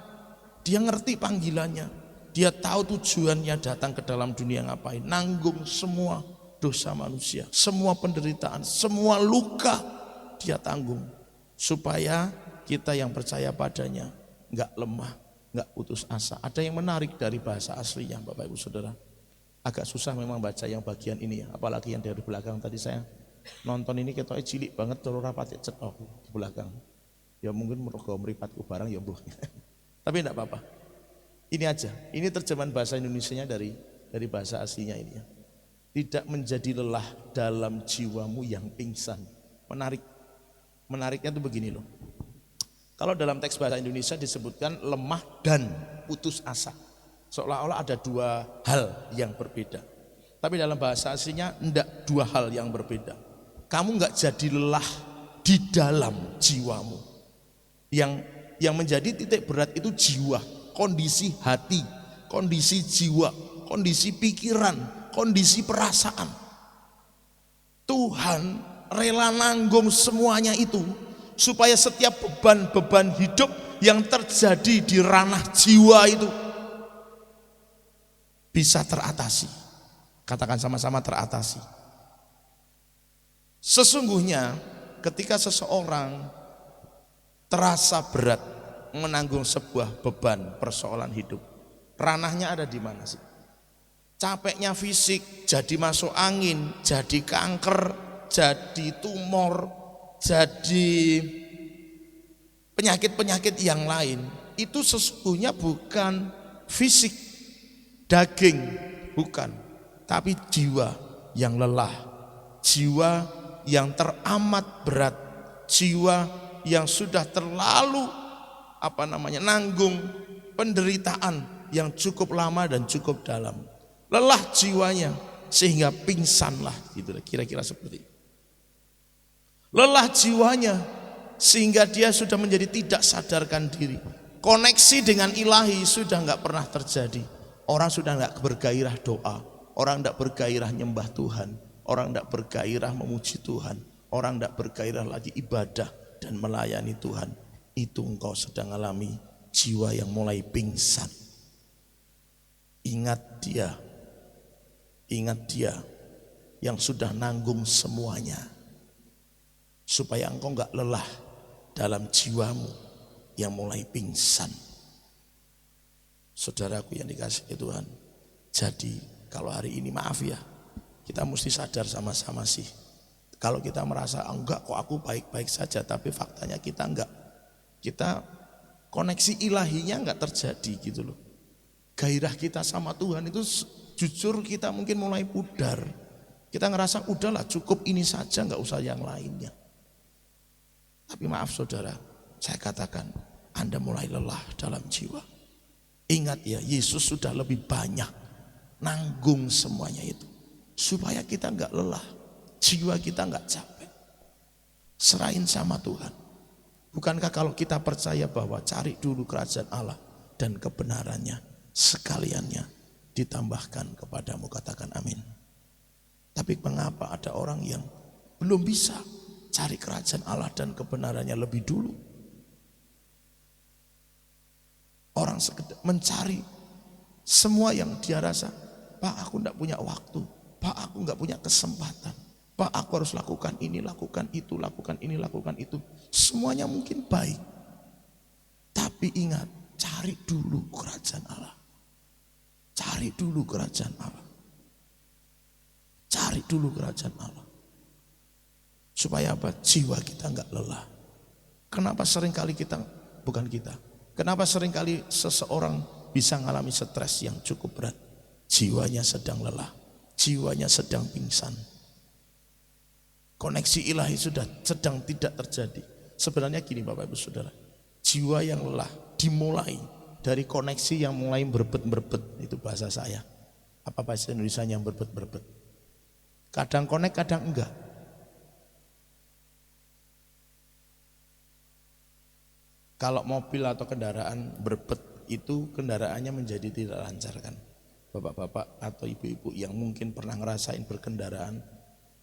Dia ngerti panggilannya. Dia tahu tujuannya datang ke dalam dunia ngapain. Nanggung semua dosa manusia, semua penderitaan, semua luka dia tanggung. Supaya kita yang percaya padanya enggak lemah, enggak putus asa. Ada yang menarik dari bahasa aslinya Bapak Ibu Saudara. Agak susah memang baca yang bagian ini ya. Apalagi yang dari belakang tadi saya nonton ini ketoknya cilik banget terus rapat cetok di belakang. Ya mungkin mergo mripatku barang ya mbuh. Tapi enggak apa-apa. Ini aja, ini terjemahan bahasa Indonesianya dari bahasa aslinya ini ya. Tidak menjadi lelah dalam jiwamu yang pingsan. Menariknya tuh begini loh. Kalau dalam teks bahasa Indonesia disebutkan lemah dan putus asa. Seolah-olah ada dua hal yang berbeda. Tapi dalam bahasa aslinya enggak dua hal yang berbeda. Kamu enggak jadi lelah di dalam jiwamu. Yang menjadi titik berat itu jiwa. Kondisi hati, kondisi jiwa, kondisi pikiran, kondisi perasaan. Tuhan rela nanggung semuanya itu supaya setiap beban-beban hidup yang terjadi di ranah jiwa itu bisa teratasi. Katakan sama-sama teratasi. Sesungguhnya ketika seseorang terasa berat menanggung sebuah beban persoalan hidup, ranahnya ada di mana sih? Capeknya fisik, jadi masuk angin, jadi kanker, jadi tumor, jadi penyakit-penyakit yang lain. Itu sesungguhnya bukan fisik, daging, bukan, tapi jiwa yang lelah, jiwa yang teramat berat, jiwa yang sudah terlalu nanggung penderitaan yang cukup lama dan cukup dalam. Lelah jiwanya sehingga pingsanlah, gitu kira-kira seperti itu. Lelah jiwanya sehingga dia sudah menjadi tidak sadarkan diri. Koneksi dengan ilahi sudah nggak pernah terjadi. Orang sudah nggak bergairah doa, orang nggak bergairah nyembah Tuhan, orang nggak bergairah memuji Tuhan, orang nggak bergairah lagi ibadah dan melayani Tuhan. Itu engkau sedang alami jiwa yang mulai pingsan. Ingat dia yang sudah nanggung semuanya, supaya engkau nggak lelah dalam jiwamu yang mulai pingsan. Saudaraku yang dikasihi Tuhan, jadi kalau hari ini maaf ya, kita mesti sadar sama-sama sih. Kalau kita merasa enggak kok aku baik-baik saja, tapi faktanya kita enggak. Kita koneksi ilahinya enggak terjadi gitu loh. Gairah kita sama Tuhan itu jujur kita mungkin mulai pudar. Kita ngerasa udahlah cukup ini saja, enggak usah yang lainnya. Tapi maaf saudara, saya katakan Anda mulai lelah dalam jiwa. Ingat ya, Yesus sudah lebih banyak nanggung semuanya itu, supaya kita enggak lelah, jiwa kita enggak capek. Serahin sama Tuhan. Bukankah kalau kita percaya bahwa cari dulu kerajaan Allah dan kebenarannya, sekaliannya ditambahkan kepadamu, katakan amin. Tapi mengapa ada orang yang belum bisa cari kerajaan Allah dan kebenarannya lebih dulu? Orang sekedar mencari semua yang dia rasa, Pak aku enggak punya waktu, Pak aku enggak punya kesempatan, Pak aku harus lakukan ini, lakukan itu, lakukan ini, lakukan itu. Semuanya mungkin baik, tapi ingat, cari dulu kerajaan Allah. Cari dulu kerajaan Allah. Cari dulu kerajaan Allah. Supaya apa? Jiwa kita enggak lelah. Kenapa seringkali kenapa seringkali seseorang bisa mengalami stres yang cukup berat? Jiwanya sedang lelah, jiwanya sedang pingsan. Koneksi ilahi sudah sedang tidak terjadi. Sebenarnya gini Bapak Ibu Saudara, jiwa yang lelah dimulai dari koneksi yang mulai berbet-berbet, itu bahasa saya. Apa bahasa Indonesia yang berbet-berbet? Kadang connect, kadang enggak. Kalau mobil atau kendaraan berbet itu kendaraannya menjadi tidak lancar kan. Bapak-bapak atau ibu-ibu yang mungkin pernah ngerasain berkendaraan,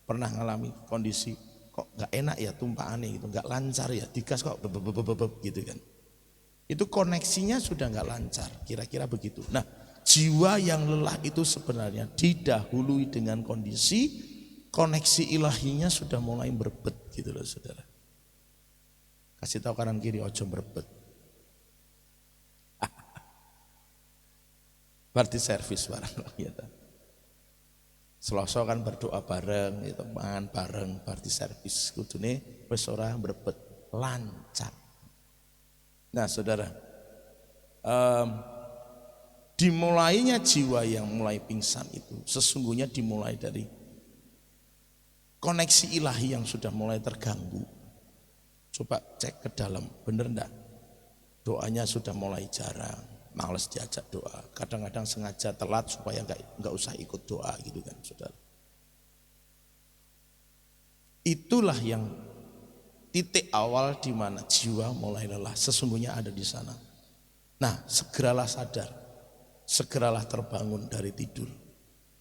pernah ngalami kondisi kok nggak enak ya tumpahannya gitu, nggak lancar ya, digas kok bebek gitu kan. Itu koneksinya sudah nggak lancar, kira-kira begitu. Nah, jiwa yang lelah itu sebenarnya didahului dengan kondisi koneksi ilahinya sudah mulai berbet gitu loh saudara. Kasih tahu kanan kiri, ojo berbet. Berarti servis barang gitu. Selasa kan berdoa bareng, ya teman bareng, berarti servis. Kudune wis ora berbet, lancar. Nah saudara, dimulainya jiwa yang mulai pingsan itu sesungguhnya dimulai dari koneksi ilahi yang sudah mulai terganggu. Coba cek ke dalam, bener enggak? Doanya sudah mulai jarang, males diajak doa. Kadang-kadang sengaja telat supaya enggak usah ikut doa gitu kan saudara. Itulah yang titik awal di mana jiwa mulai lelah, sesungguhnya ada di sana. Nah, segeralah sadar, segeralah terbangun dari tidur,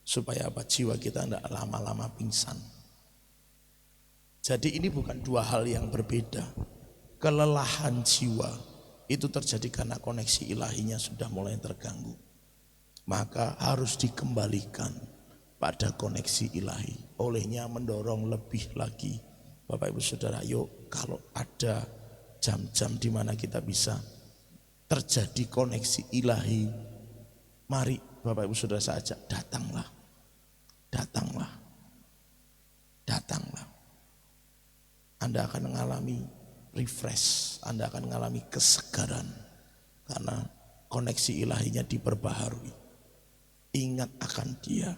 supaya apa? Jiwa kita tidak lama-lama pingsan. Jadi ini bukan dua hal yang berbeda. Kelelahan jiwa itu terjadi karena koneksi ilahinya sudah mulai terganggu. Maka harus dikembalikan pada koneksi ilahi. Olehnya mendorong lebih lagi. Bapak Ibu Saudara, yuk kalau ada jam-jam di mana kita bisa terjadi koneksi ilahi, mari Bapak Ibu Saudara saya ajak, datanglah. Datanglah. Datanglah. Anda akan mengalami refresh, Anda akan mengalami kesegaran karena koneksi ilahinya diperbaharui. Ingat akan Dia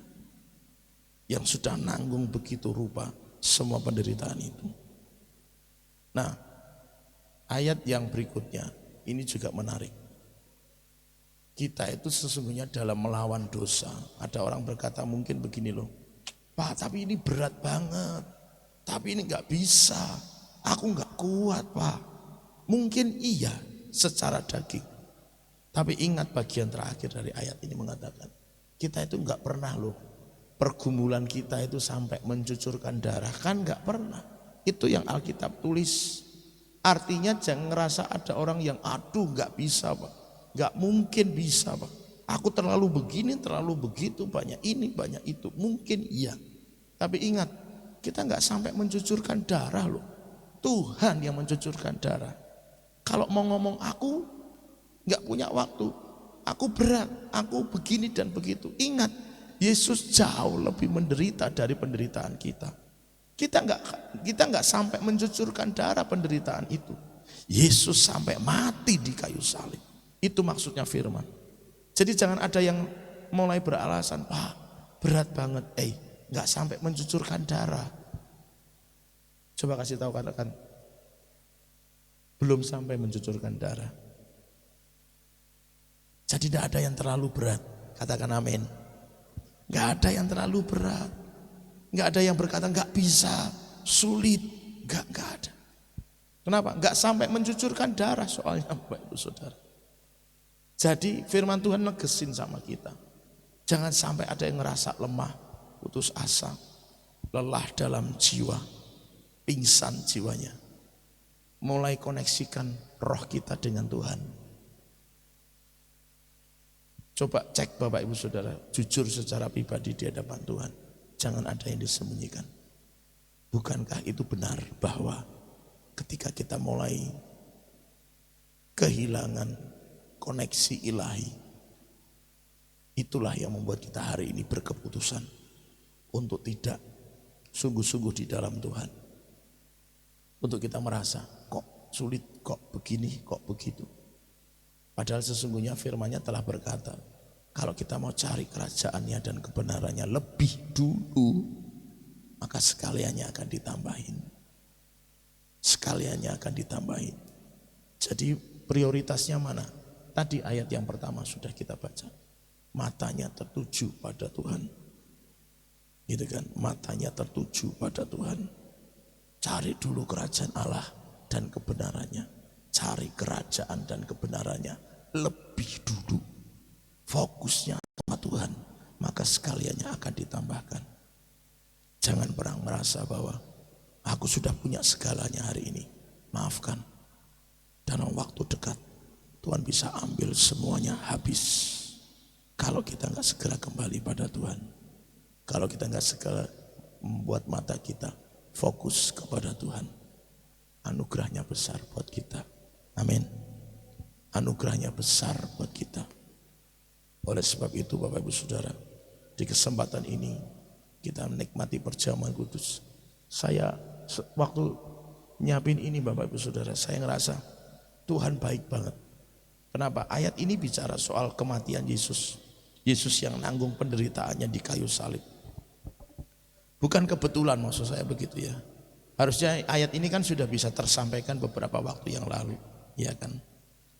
yang sudah nanggung begitu rupa semua penderitaan itu. Nah, ayat yang berikutnya ini juga menarik. Kita itu sesungguhnya dalam melawan dosa. Ada orang berkata mungkin begini loh, Pak, tapi ini berat banget, tapi ini gak bisa, aku gak kuat Pak. Mungkin iya secara daging, tapi ingat bagian terakhir dari ayat ini mengatakan, kita itu gak pernah loh, pergumulan kita itu sampai mencucurkan darah, kan gak pernah. Itu yang Alkitab tulis. Artinya jangan ngerasa ada orang yang aduh gak bisa Pak, gak mungkin bisa Pak, aku terlalu begini, terlalu begitu, banyak ini, banyak itu. Mungkin iya, tapi ingat, kita gak sampai mencucurkan darah loh. Tuhan yang mencucurkan darah. Kalau mau ngomong aku gak punya waktu, aku berat, aku begini dan begitu. Ingat, Yesus jauh lebih menderita dari penderitaan kita. Kita nggak sampai mencucurkan darah penderitaan itu. Yesus sampai mati di kayu salib. Itu maksudnya firman. Jadi jangan ada yang mulai beralasan, Pak, berat banget. Nggak sampai mencucurkan darah. Coba kasih tahu katakan, belum sampai mencucurkan darah. Jadi tidak ada yang terlalu berat. Katakan amin. Nggak ada yang terlalu berat. Nggak ada yang berkata nggak bisa, sulit, nggak ada. Kenapa? Nggak sampai mencucurkan darah soalnya Bapak Ibu Saudara. Jadi firman Tuhan negesin sama kita. Jangan sampai ada yang ngerasa lemah, putus asa, lelah dalam jiwa, pingsan jiwanya. Mulai koneksikan roh kita dengan Tuhan. Coba cek Bapak Ibu Saudara, jujur secara pribadi di hadapan Tuhan. Jangan ada yang disembunyikan. Bukankah itu benar bahwa ketika kita mulai kehilangan koneksi ilahi, itulah yang membuat kita hari ini berkeputusan untuk tidak sungguh-sungguh di dalam Tuhan. Untuk kita merasa kok sulit, kok begini, kok begitu. Padahal sesungguhnya firman-Nya telah berkata, kalau kita mau cari kerajaannya dan kebenarannya lebih dulu, maka sekaliannya akan ditambahin. Sekaliannya akan ditambahin. Jadi prioritasnya mana? Tadi ayat yang pertama sudah kita baca. Matanya tertuju pada Tuhan. Gitu kan? Matanya tertuju pada Tuhan. Cari dulu kerajaan Allah dan kebenarannya. Cari kerajaan dan kebenarannya lebih dulu. Fokusnya sama Tuhan, maka sekaliannya akan ditambahkan. Jangan pernah merasa bahwa aku sudah punya segalanya hari ini. Maafkan, dalam waktu dekat Tuhan bisa ambil semuanya habis. Kalau kita nggak segera kembali pada Tuhan, kalau kita nggak segera membuat mata kita fokus kepada Tuhan, anugerahnya besar buat kita. Amin. Anugerahnya besar buat kita. Oleh sebab itu Bapak Ibu Saudara, di kesempatan ini kita menikmati perjamuan kudus. Saya waktu nyiapin ini Bapak Ibu Saudara, saya ngerasa Tuhan baik banget. Kenapa? Ayat ini bicara soal kematian Yesus. Yesus yang nanggung penderitaannya di kayu salib. Bukan kebetulan maksud saya begitu ya. Harusnya ayat ini kan sudah bisa tersampaikan beberapa waktu yang lalu, ya kan?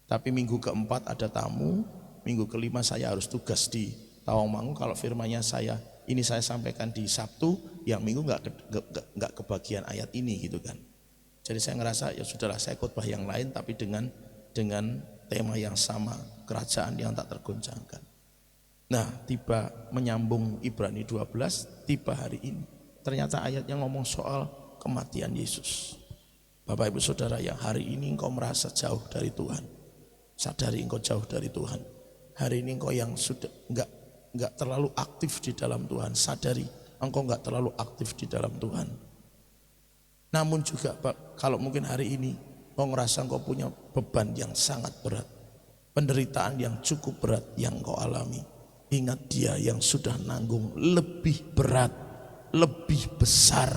Tapi minggu keempat ada tamu, minggu kelima saya harus tugas di Tawangmangu. Kalau firman-Nya ini saya sampaikan di Sabtu, yang minggu nggak kebagian ayat ini gitu kan. Jadi saya ngerasa ya sudahlah, saya khotbah yang lain tapi dengan tema yang sama, kerajaan yang tak tergoncangkan. Nah, tiba menyambung Ibrani 12, tiba hari ini. Ternyata ayatnya ngomong soal kematian Yesus. Bapak Ibu Saudara yang hari ini engkau merasa jauh dari Tuhan, sadari engkau jauh dari Tuhan. Hari ini engkau yang sudah nggak terlalu aktif di dalam Tuhan. Sadari engkau nggak terlalu aktif di dalam Tuhan. Namun juga Pak, kalau mungkin hari ini kau ngerasa engkau punya beban yang sangat berat, penderitaan yang cukup berat yang kau alami, ingat Dia yang sudah nanggung lebih berat, lebih besar,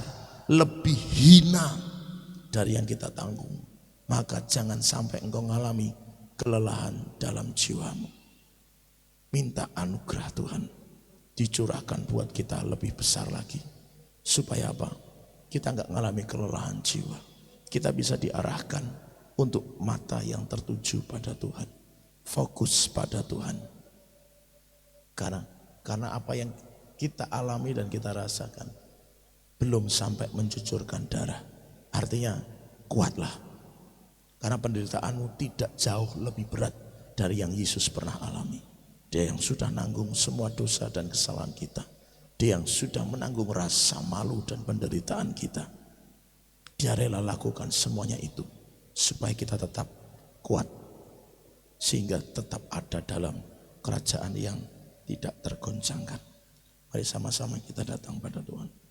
lebih hina dari yang kita tanggung. Maka jangan sampai engkau mengalami kelelahan dalam jiwamu. Minta anugerah Tuhan dicurahkan buat kita lebih besar lagi. Supaya apa? Kita enggak mengalami kelelahan jiwa. Kita bisa diarahkan untuk mata yang tertuju pada Tuhan. Fokus pada Tuhan. Karena apa yang kita alami dan kita rasakan belum sampai mencucurkan darah. Artinya kuatlah. Karena penderitaanmu tidak jauh lebih berat dari yang Yesus pernah alami. Dia yang sudah nanggung semua dosa dan kesalahan kita. Dia yang sudah menanggung rasa malu dan penderitaan kita. Dia rela lakukan semuanya itu supaya kita tetap kuat, sehingga tetap ada dalam kerajaan yang tidak tergoncangkan. Mari sama-sama kita datang pada Tuhan.